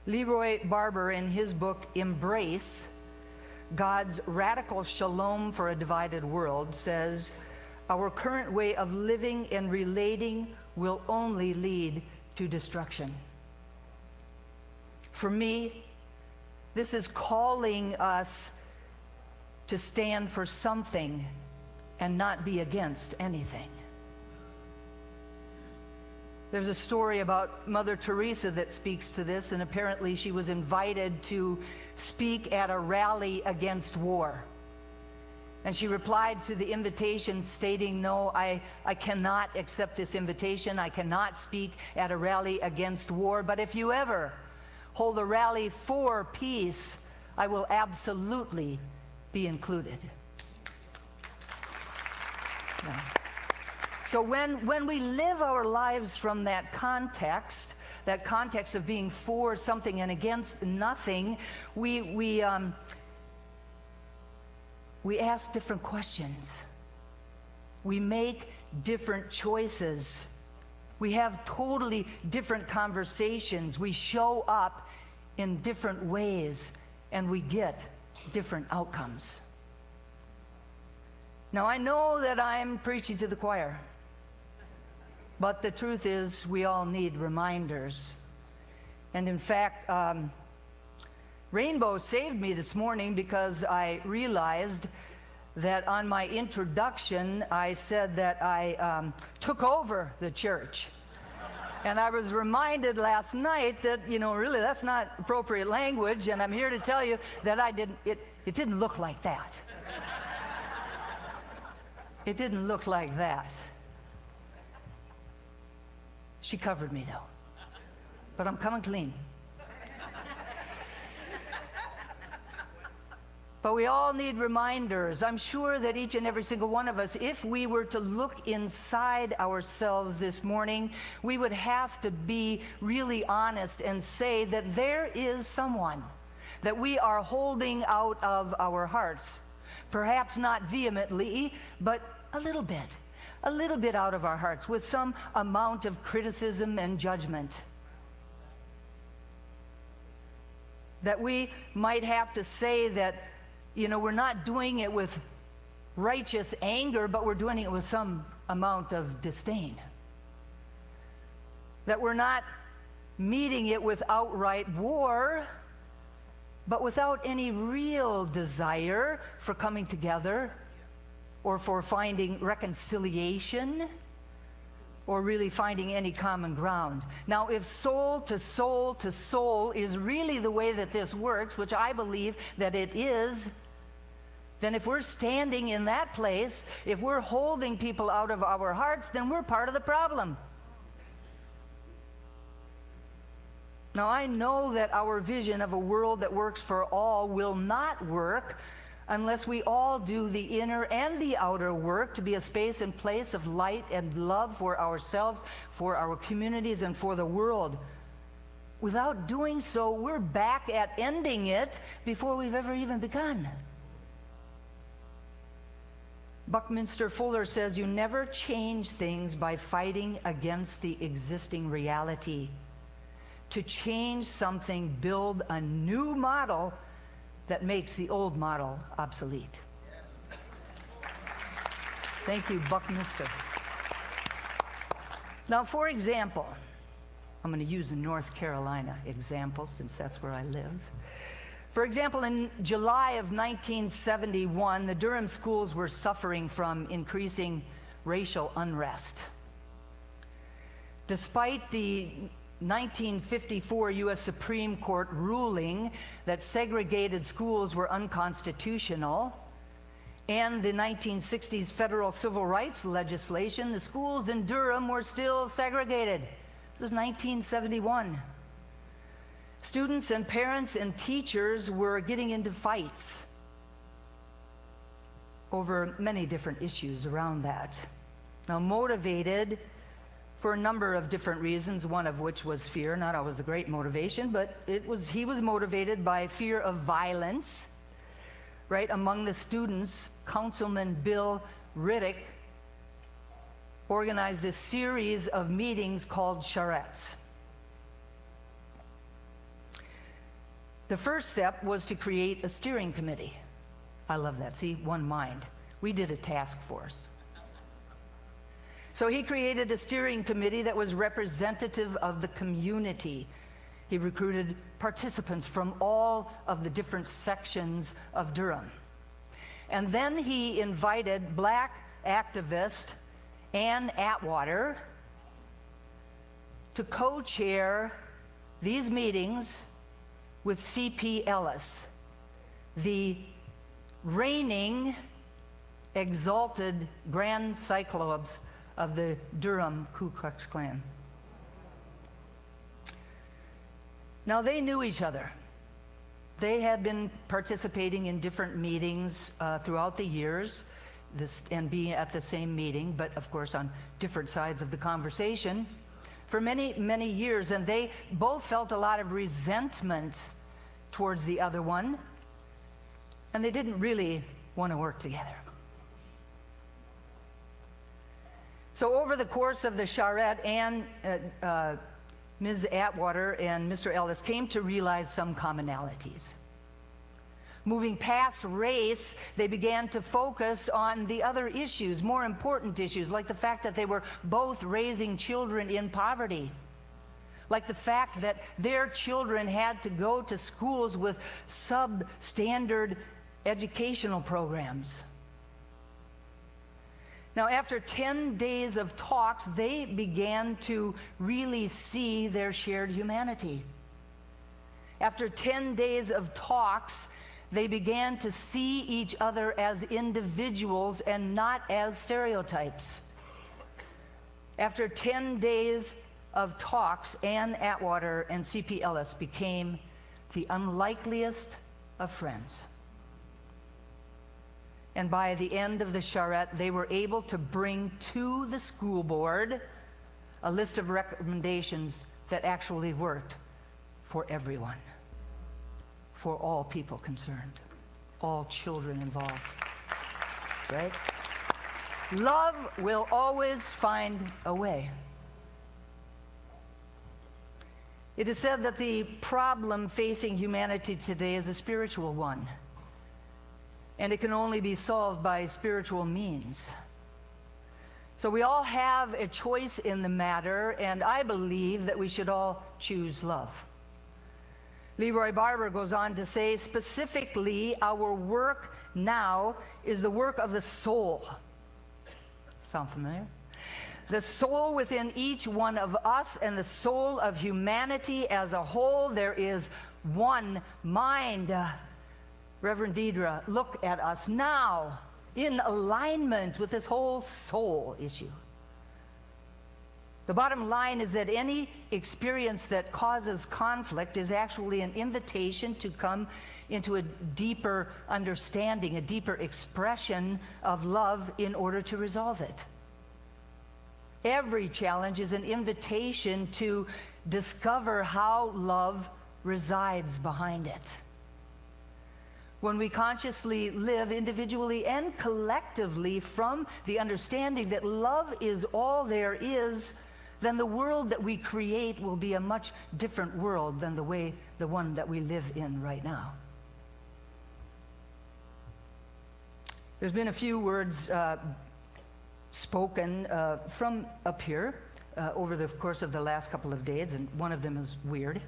Leroy Barber, in his book, Embrace, God's Radical Shalom for a Divided World, says, our current way of living and relating will only lead to destruction. For me, this is calling us to stand for something and not be against anything. There's a story about Mother Teresa that speaks to this, and apparently she was invited to speak at a rally against war. And she replied to the invitation stating, no, I cannot accept this invitation. I cannot speak at a rally against war. But if you ever hold a rally for peace, I will absolutely be included. Yeah. So when we live our lives from that context of being for something and against nothing, we ask different questions. We make different choices. We have totally different conversations. We show up in different ways, and we get different outcomes. Now, I know that I'm preaching to the choir, but the truth is we all need reminders. And in fact, Rainbow saved me this morning because I realized that on my introduction, I said that I took over the church. And I was reminded last night that, really that's not appropriate language, and I'm here to tell you that it didn't look like that. It didn't look like that. She covered me, though. But I'm coming clean. But we all need reminders. I'm sure that each and every single one of us, if we were to look inside ourselves this morning, we would have to be really honest and say that there is someone that we are holding out of our hearts. Perhaps not vehemently, but a little bit out of our hearts with some amount of criticism and judgment. That we might have to say that we're not doing it with righteous anger, but we're doing it with some amount of disdain. That we're not meeting it with outright war, but without any real desire for coming together or for finding reconciliation or really finding any common ground. Now, if soul to soul to soul is really the way that this works, which I believe that it is, then if we're standing in that place, if we're holding people out of our hearts, then we're part of the problem. Now, I know that our vision of a world that works for all will not work unless we all do the inner and the outer work to be a space and place of light and love for ourselves, for our communities, and for the world. Without doing so, we're back at ending it before we've ever even begun. Buckminster Fuller says, you never change things by fighting against the existing reality. To change something, build a new model that makes the old model obsolete. Thank you, Buckminster. Now, for example, I'm going to use a North Carolina example since that's where I live. For example, in July of 1971, the Durham schools were suffering from increasing racial unrest. Despite the 1954 U.S. Supreme Court ruling that segregated schools were unconstitutional, and the 1960s federal civil rights legislation, the schools in Durham were still segregated. This is 1971. Students and parents and teachers were getting into fights over many different issues around that. Now, motivated for a number of different reasons, one of which was fear, not always the great motivation, but he was motivated by fear of violence, right? Among the students, Councilman Bill Riddick organized a series of meetings called charrettes. The first step was to create a steering committee. I love that. See, one mind. We did a task force. So he created a steering committee that was representative of the community. He recruited participants from all of the different sections of Durham. And then he invited Black activist Ann Atwater to co-chair these meetings with C.P. Ellis, the reigning exalted Grand Cyclops of the Durham Ku Klux Klan. Now, they knew each other. They had been participating in different meetings throughout the years, and being at the same meeting, but of course on different sides of the conversation for many, many years, and they both felt a lot of resentment towards the other one, and they didn't really want to work together. So over the course of the charrette, Ms. Atwater and Mr. Ellis came to realize some commonalities. Moving past race, they began to focus on the other issues, more important issues, like the fact that they were both raising children in poverty, like the fact that their children had to go to schools with substandard educational programs. Now, after 10 days of talks, they began to really see their shared humanity. After 10 days of talks, they began to see each other as individuals and not as stereotypes. After 10 days of talks, Ann Atwater and C.P. Ellis became the unlikeliest of friends. And by the end of the charrette, they were able to bring to the school board a list of recommendations that actually worked for everyone, for all people concerned, all children involved, right? Love will always find a way. It is said that the problem facing humanity today is a spiritual one, and it can only be solved by spiritual means. So we all have a choice in the matter, and I believe that we should all choose love. Leroy Barber goes on to say, specifically, our work now is the work of the soul. Sound familiar? The soul within each one of us and the soul of humanity as a whole. There is one mind. Reverend Deidre, look at us now in alignment with this whole soul issue. The bottom line is that any experience that causes conflict is actually an invitation to come into a deeper understanding, a deeper expression of love in order to resolve it. Every challenge is an invitation to discover how love resides behind it. When we consciously live individually and collectively from the understanding that love is all there is, then the world that we create will be a much different world than the one that we live in right now. There's been a few words spoken from up here over the course of the last couple of days, and one of them is weird.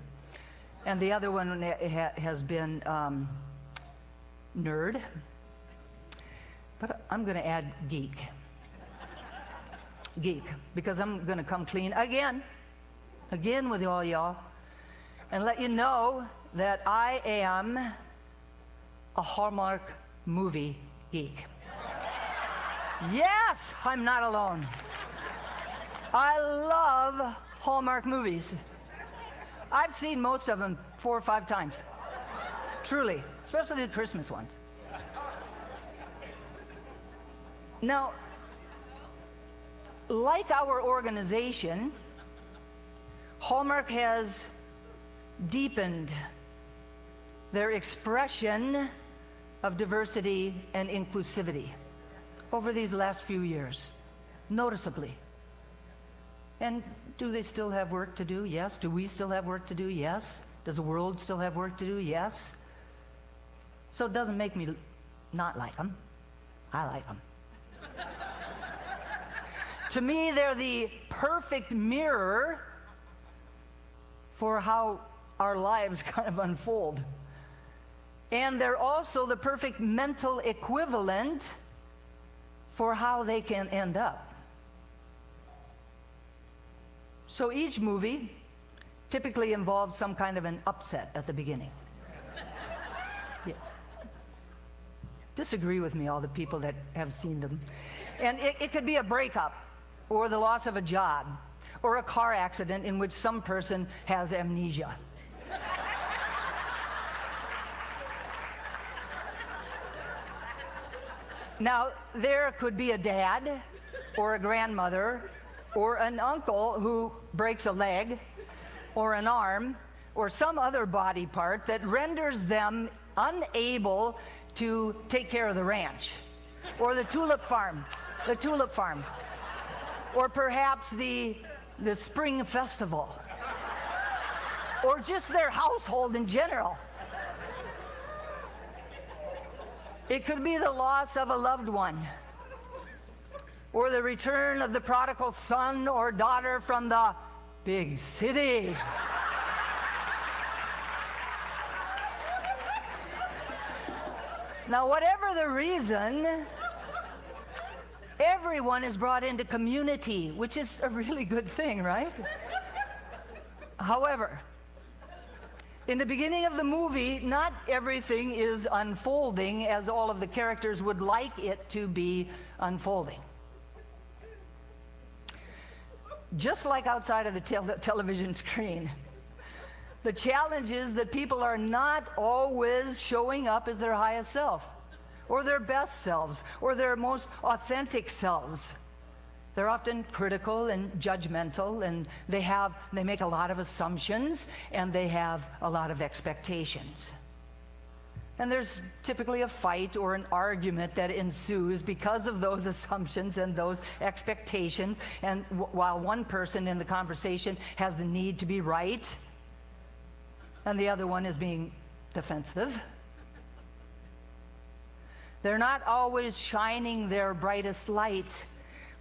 And the other one has been nerd. But I'm going to add geek. Geek, because I'm going to come clean again with all y'all, and let you know that I am a Hallmark movie geek. Yes, I'm not alone. I love Hallmark movies. I've seen most of them 4 or 5 times. Truly, especially the Christmas ones. Now, like our organization, Hallmark has deepened their expression of diversity and inclusivity over these last few years, noticeably. And do they still have work to do? Yes. Do we still have work to do? Yes. Does the world still have work to do? Yes. So it doesn't make me not like them. I like them. To me, they're the perfect mirror for how our lives kind of unfold. And they're also the perfect mental equivalent for how they can end up. So each movie typically involves some kind of an upset at the beginning. Yeah. Disagree with me, all the people that have seen them. And it could be a breakup, or the loss of a job, or a car accident in which some person has amnesia. Now, there could be a dad, or a grandmother, or an uncle who breaks a leg, or an arm, or some other body part that renders them unable to take care of the ranch, or the tulip farm, or perhaps the spring festival, or just their household in general. It could be the loss of a loved one, or the return of the prodigal son or daughter from the big city. Now, whatever the reason, everyone is brought into community, which is a really good thing, right? However, in the beginning of the movie, not everything is unfolding as all of the characters would like it to be unfolding. Just like outside of the television screen, the challenge is that people are not always showing up as their highest self, or their best selves, or their most authentic selves. They're often critical and judgmental, and they make a lot of assumptions, and they have a lot of expectations. And there's typically a fight or an argument that ensues because of those assumptions and those expectations. And while one person in the conversation has the need to be right, and the other one is being defensive, they're not always shining their brightest light,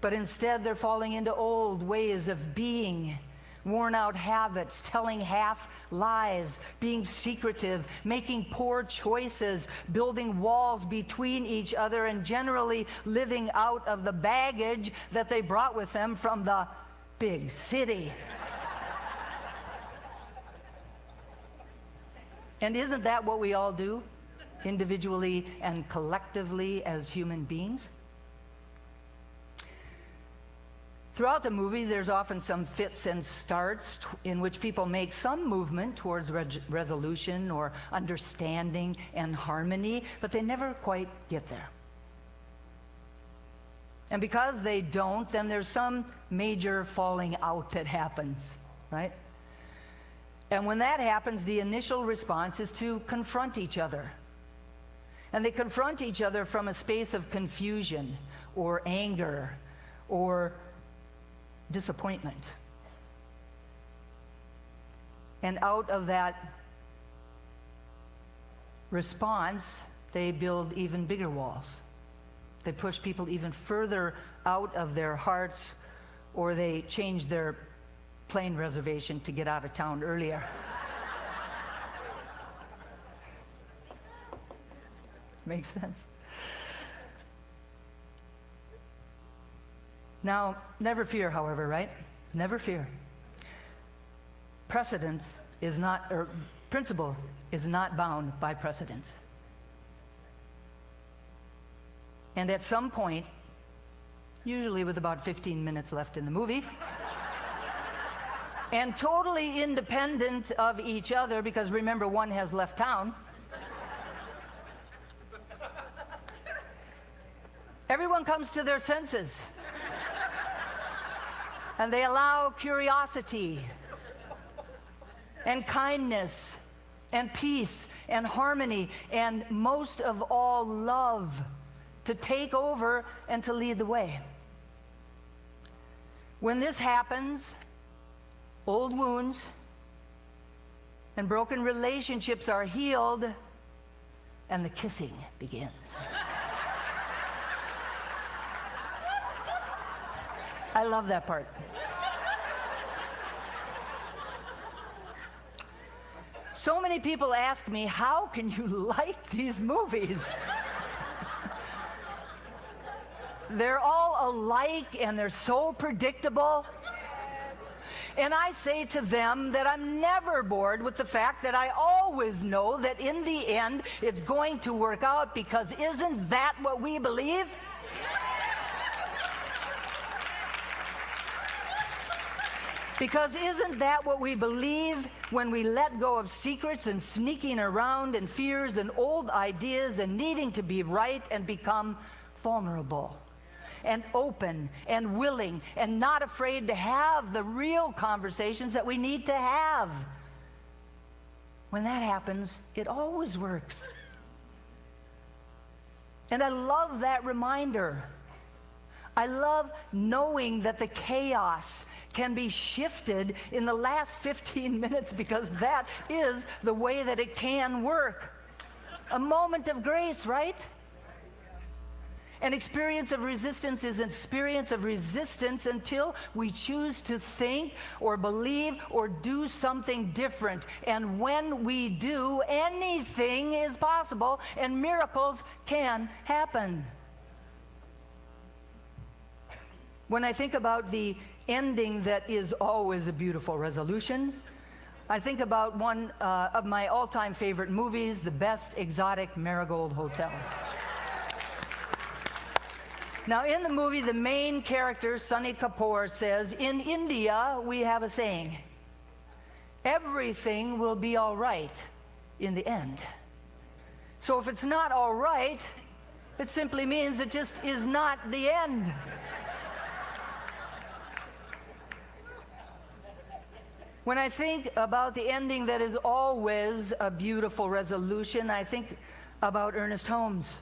but instead they're falling into old ways of being, worn out habits, telling half lies, being secretive, making poor choices, building walls between each other, and generally living out of the baggage that they brought with them from the big city. And isn't that what we all do, individually and collectively as human beings? Throughout the movie, there's often some fits and starts in which people make some movement towards resolution or understanding and harmony, but they never quite get there. And because they don't, then there's some major falling out that happens, right? And when that happens, the initial response is to confront each other. And they confront each other from a space of confusion or anger or disappointment. And out of that response, they build even bigger walls. They push people even further out of their hearts, or they change their plane reservation to get out of town earlier. Makes sense. Now, never fear, however, right? Never fear. Precedence is not, or principle is not bound by precedence. And at some point, usually with about 15 minutes left in the movie, and totally independent of each other, because remember, one has left town, everyone comes to their senses. And they allow curiosity and kindness and peace and harmony and most of all love to take over and to lead the way. When this happens, old wounds and broken relationships are healed and the kissing begins. I love that part. So many people ask me, how can you like these movies? They're all alike and they're so predictable. And I say to them that I'm never bored with the fact that I always know that in the end it's going to work out, because isn't that what we believe? Because isn't that what we believe when we let go of secrets and sneaking around and fears and old ideas and needing to be right and become vulnerable and open and willing and not afraid to have the real conversations that we need to have? When that happens, it always works. And I love that reminder. I love knowing that the chaos can be shifted in the last 15 minutes, because that is the way that it can work. A moment of grace, right? An experience of resistance is an experience of resistance until we choose to think or believe or do something different. And when we do, anything is possible and miracles can happen. When I think about the ending that is always a beautiful resolution, I think about one of my all-time favorite movies, The Best Exotic Marigold Hotel. Now, in the movie, the main character, Sunny Kapoor, says, in India, we have a saying, everything will be all right in the end. So if it's not all right, it simply means it just is not the end. When I think about the ending that is always a beautiful resolution, I think about Ernest Holmes,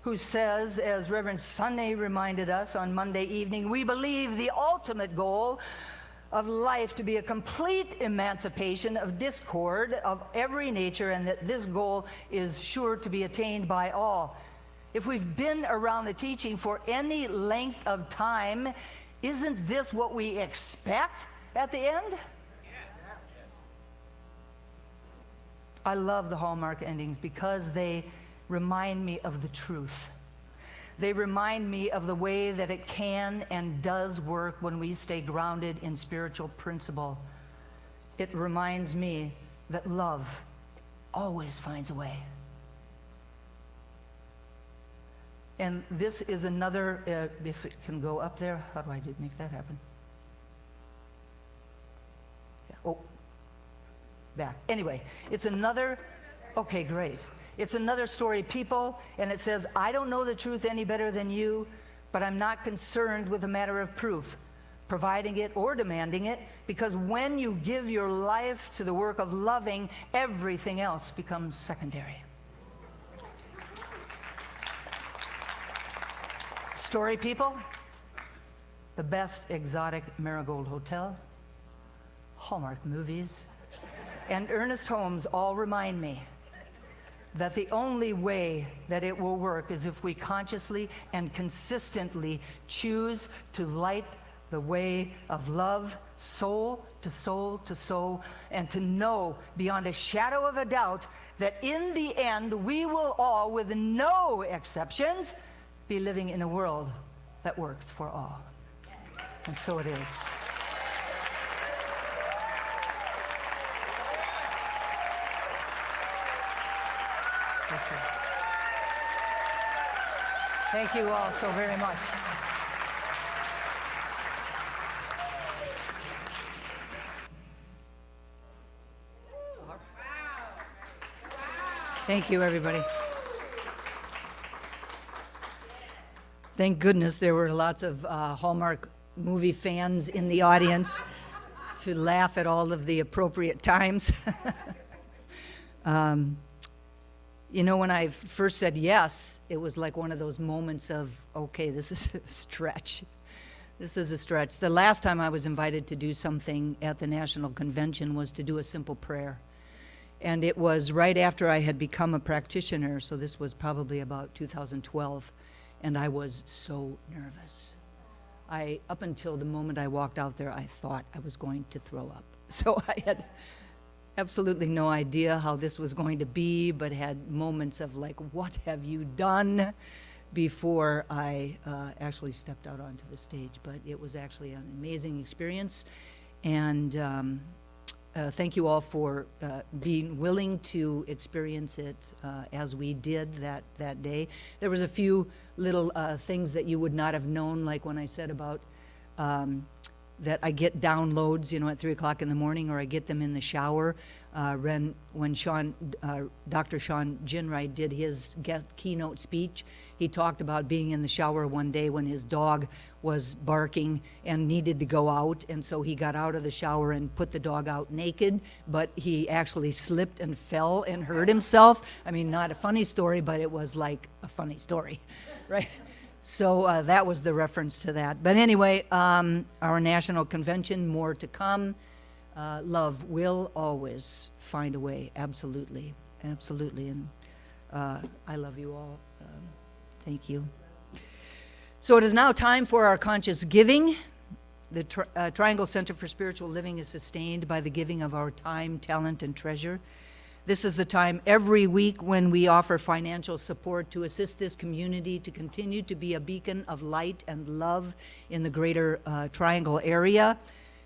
who says, as Reverend Sunday reminded us on Monday evening, we believe the ultimate goal of life to be a complete emancipation of discord of every nature, and that this goal is sure to be attained by all. If we've been around the teaching for any length of time, isn't this what we expect at the end? I love the Hallmark endings because they remind me of the truth. They remind me of the way that it can and does work when we stay grounded in spiritual principle. It reminds me that love always finds a way. And this is another, if it can go up there, how do I make that happen? Oh, back. Anyway, it's another, okay, great. It's another story, people, and it says, I don't know the truth any better than you, but I'm not concerned with a matter of proof, providing it or demanding it, because when you give your life to the work of loving, everything else becomes secondary. Story, people, The Best Exotic Marigold Hotel, Hallmark movies, and Ernest Holmes all remind me that the only way that it will work is if we consciously and consistently choose to light the way of love, soul to soul to soul, and to know beyond a shadow of a doubt that in the end we will all, with no exceptions, be living in a world that works for all. And so it is. Thank you. Thank you all so very much. Thank you, everybody. Thank goodness there were lots of Hallmark movie fans in the audience to laugh at all of the appropriate times. You know, when I first said yes, it was like one of those moments of, okay, this is a stretch. This is a stretch. The last time I was invited to do something at the National Convention was to do a simple prayer. And it was right after I had become a practitioner, so this was probably about 2012, and I was so nervous. Up until the moment I walked out there, I thought I was going to throw up. So I had absolutely no idea how this was going to be, but had moments of like, what have you done, before I actually stepped out onto the stage. But it was actually an amazing experience, and thank you all for being willing to experience it as we did that day. There was a few little things that you would not have known, like when I said about that I get downloads, you know, at 3 o'clock in the morning, or I get them in the shower. When Dr. Sean Ginwright did his keynote speech, he talked about being in the shower one day when his dog was barking and needed to go out, and so he got out of the shower and put the dog out naked, but he actually slipped and fell and hurt himself. I mean, not a funny story, but it was like a funny story, right? So that was the reference to that. But anyway, our national convention, more to come. Love will always find a way, absolutely, absolutely. And I love you all. Thank you. So it is now time for our conscious giving. The Triangle Center for Spiritual Living is sustained by the giving of our time, talent, and treasure. This is the time every week when we offer financial support to assist this community to continue to be a beacon of light and love in the greater Triangle area.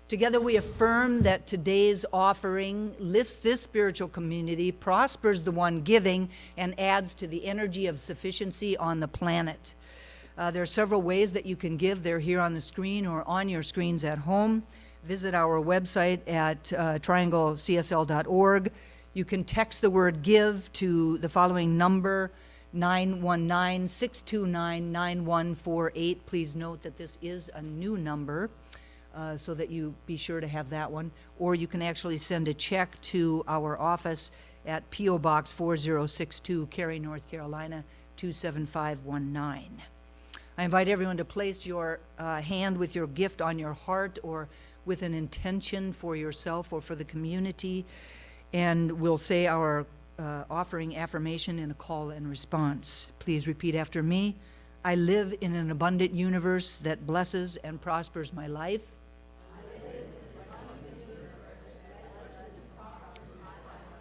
Together we affirm that today's offering lifts this spiritual community, prospers the one giving, and adds to the energy of sufficiency on the planet. There are several ways that you can give. They're here on the screen or on your screens at home. Visit our website at trianglecsl.org. You can text the word give to the following number, 919-629-9148. Please note that this is a new number, so that you be sure to have that one. Or you can actually send a check to our office at PO Box 4062, Cary, North Carolina, 27519. I invite everyone to place your hand with your gift on your heart, or with an intention for yourself or for the community, and we'll say our offering affirmation in a call and response. Please repeat after me. I live in an abundant universe that blesses and prospers my life.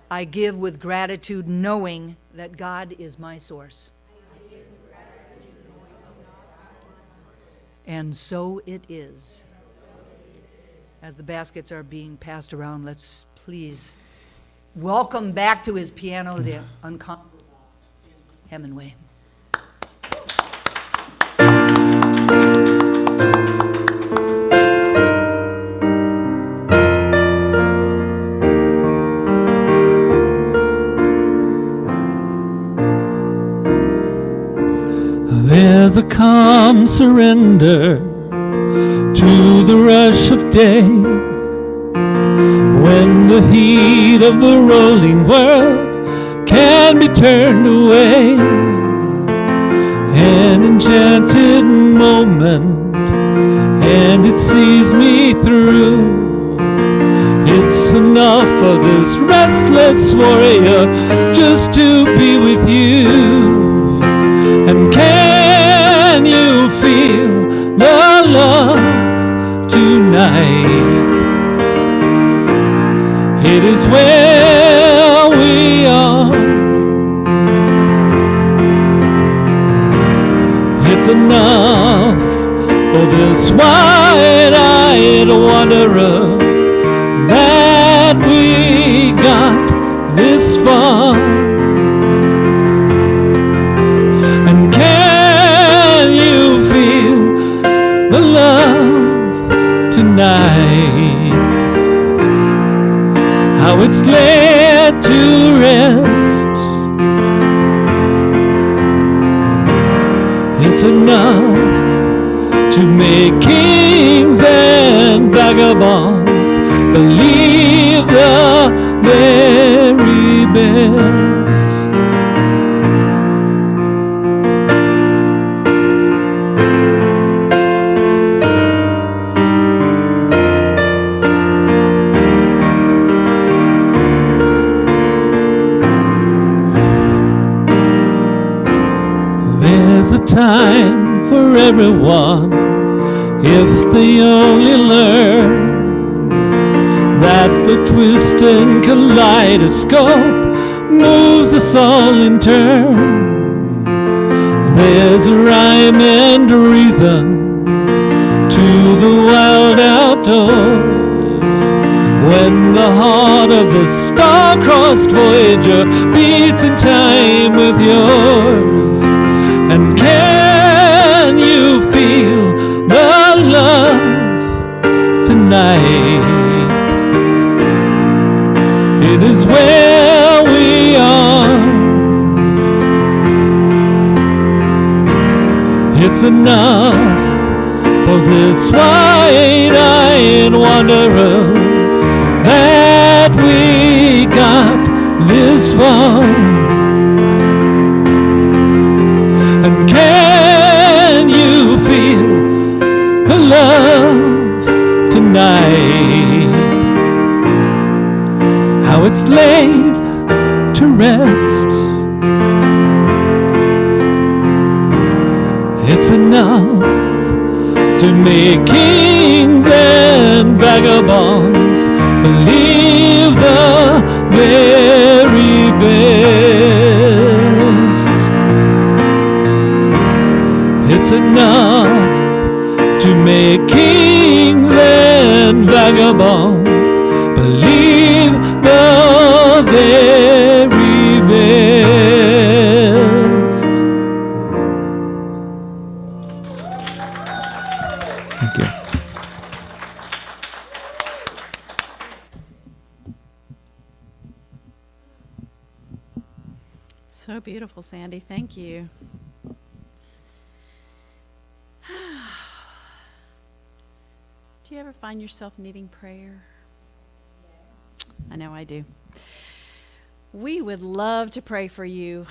I give with gratitude, knowing that God is my source. And so it is. As the baskets are being passed around, let's please welcome back to his piano the uncomfortable Hemingway. There's a calm surrender to the rush of day, when the heat of the rolling world can be turned away. An enchanted moment, and it sees me through. It's enough for this restless warrior just to be with you. And can you feel the love tonight? It is where we are. It's enough for this wide-eyed wanderer that we got this far. And can you feel the love tonight? How it's laid to rest. It's enough to make kings and vagabonds believe the very best. There's a time for everyone if they only learn that the twisting kaleidoscope moves us all in turn. There's a rhyme and a reason to the wild outdoors when the heart of the star-crossed voyager beats in time with yours. And can you feel the love tonight? It is where we are. It's enough for this wide-eyed wanderer that we got this far. And can you feel the love tonight? How it's laid to rest. It's enough to make kings and vagabonds believe the very best. It's enough to make kings and vagabonds believe the very best. Thank you. So beautiful, Sandy. Thank you. Do you ever find yourself needing prayer? I know I do. We would love to pray for you.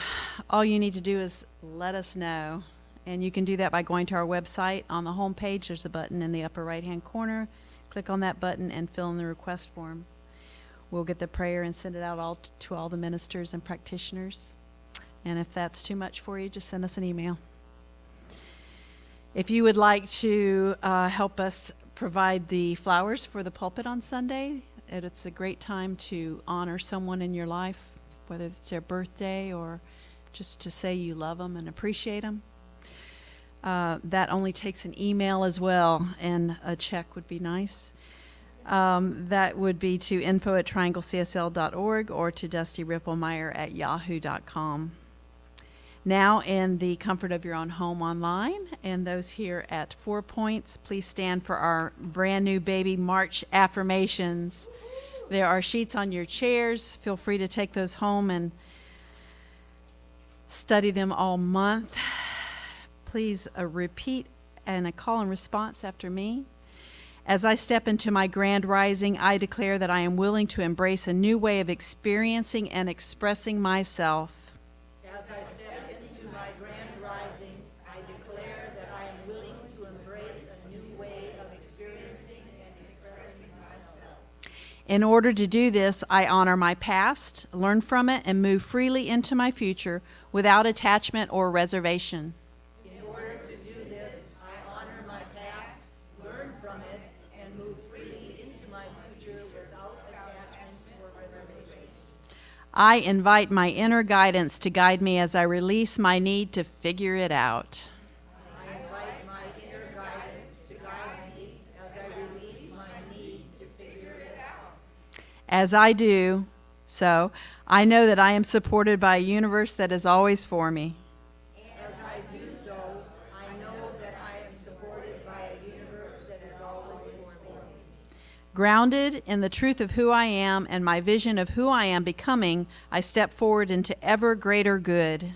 All you need to do is let us know. And you can do that by going to our website. On the home page, there's a button in the upper right-hand corner. Click on that button and fill in the request form. We'll get the prayer and send it out to all the ministers and practitioners. And if that's too much for you, just send us an email. If you would like to help us provide the flowers for the pulpit on Sunday, it's a great time to honor someone in your life, whether it's their birthday or just to say you love them and appreciate them. That only takes an email as well, and a check would be nice. That would be to info@trianglecsl.org or to dustyrippelmeyer@yahoo.com. Now, in the comfort of your own home online, and those here at 4 Points, please stand for our brand new baby March affirmations. There are sheets on your chairs. Feel free to take those home and study them all month. Please repeat and a call and response after me. As I step into my grand rising, I declare that I am willing to embrace a new way of experiencing and expressing myself. As I step into my grand rising, I declare that I am willing to embrace a new way of experiencing and expressing myself. In order to do this, I honor my past, learn from it, and move freely into my future without attachment or reservation. In order to do this, I honor my past, learn from it, and move freely into my future without attachment or reservation. I invite my inner guidance to guide me as I release my need to figure it out. I invite my inner guidance to guide me as I release my need to figure it out. As I do so, I know that I am supported by a universe that is always for me. As I do so, I know that I am supported by a universe that is always for me. Grounded in the truth of who I am and my vision of who I am becoming, I step forward into ever greater good.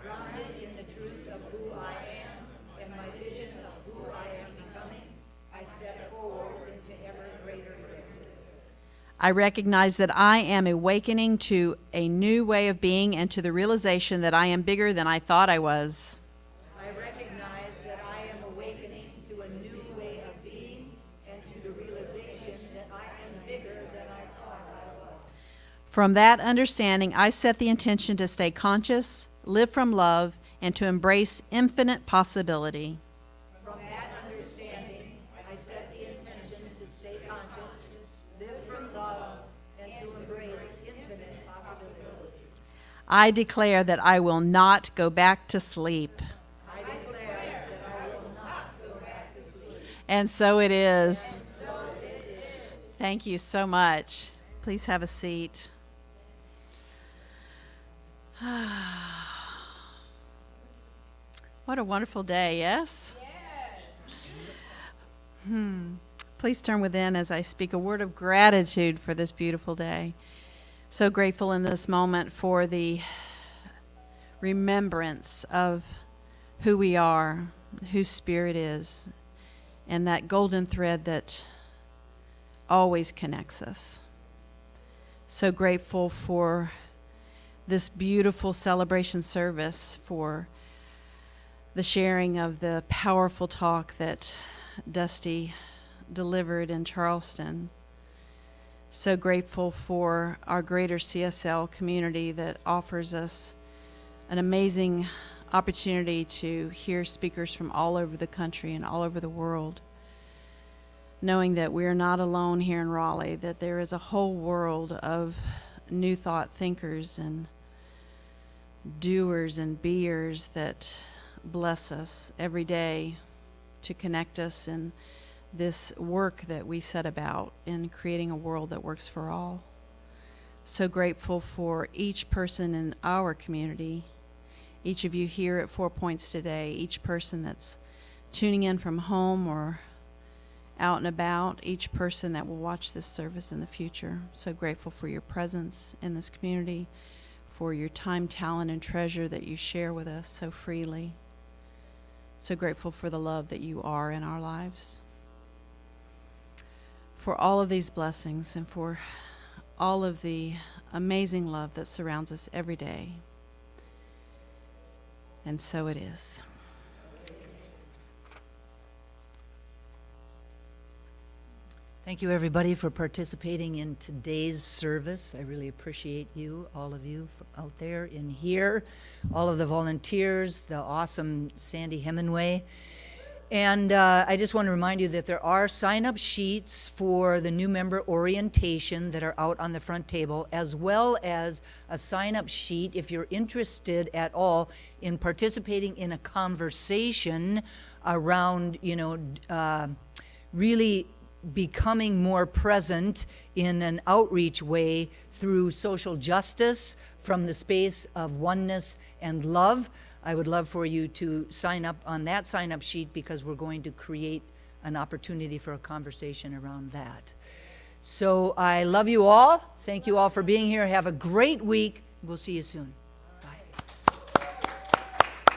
Grounded in the truth of who I am and my vision of who I am becoming, I step forward into ever greater good. I recognize that I am awakening to a new way of being and to the realization that I am bigger than I thought I was. I recognize that I am awakening to a new way of being and to the realization that I am bigger than I thought I was. From that understanding, I set the intention to stay conscious, live from love, and to embrace infinite possibility. From that understanding, I set the intention to stay conscious, live from love, and to embrace infinite possibility. I declare that I will not go back to sleep. I declare that I will not go back to sleep. And so it is. Thank you so much. Please have a seat. What a wonderful day, yes? Please turn within as I speak a word of gratitude for this beautiful day. So grateful in this moment for the remembrance of who we are, whose spirit is, and that golden thread that always connects us. So grateful for this beautiful celebration service, for the sharing of the powerful talk that Dusty delivered in Charleston. So grateful for our greater CSL community that offers us an amazing opportunity to hear speakers from all over the country and all over the world, knowing that we're not alone here in Raleigh, that there is a whole world of new thought thinkers and doers and beers that bless us every day to connect us in this work that we set about in creating a world that works for all. So grateful for each person in our community, each of you here at 4 Points today, each person that's tuning in from home or out and about, each person that will watch this service in the future. So grateful for your presence in this community, for your time, talent, and treasure that you share with us so freely. So grateful for the love that you are in our lives. For all of these blessings and for all of the amazing love that surrounds us every day. And so it is. Thank you, everybody, for participating in today's service. I really appreciate you, all of you out there in here, all of the volunteers, the awesome Sandy Hemingway. And I just want to remind you that there are sign-up sheets for the new member orientation that are out on the front table, as well as a sign-up sheet if you're interested at all in participating in a conversation around, really becoming more present in an outreach way through social justice from the space of oneness and love. I would love for you to sign up on that sign-up sheet because we're going to create an opportunity for a conversation around that. So I love you all. Thank you all for being here. Have a great week. We'll see you soon.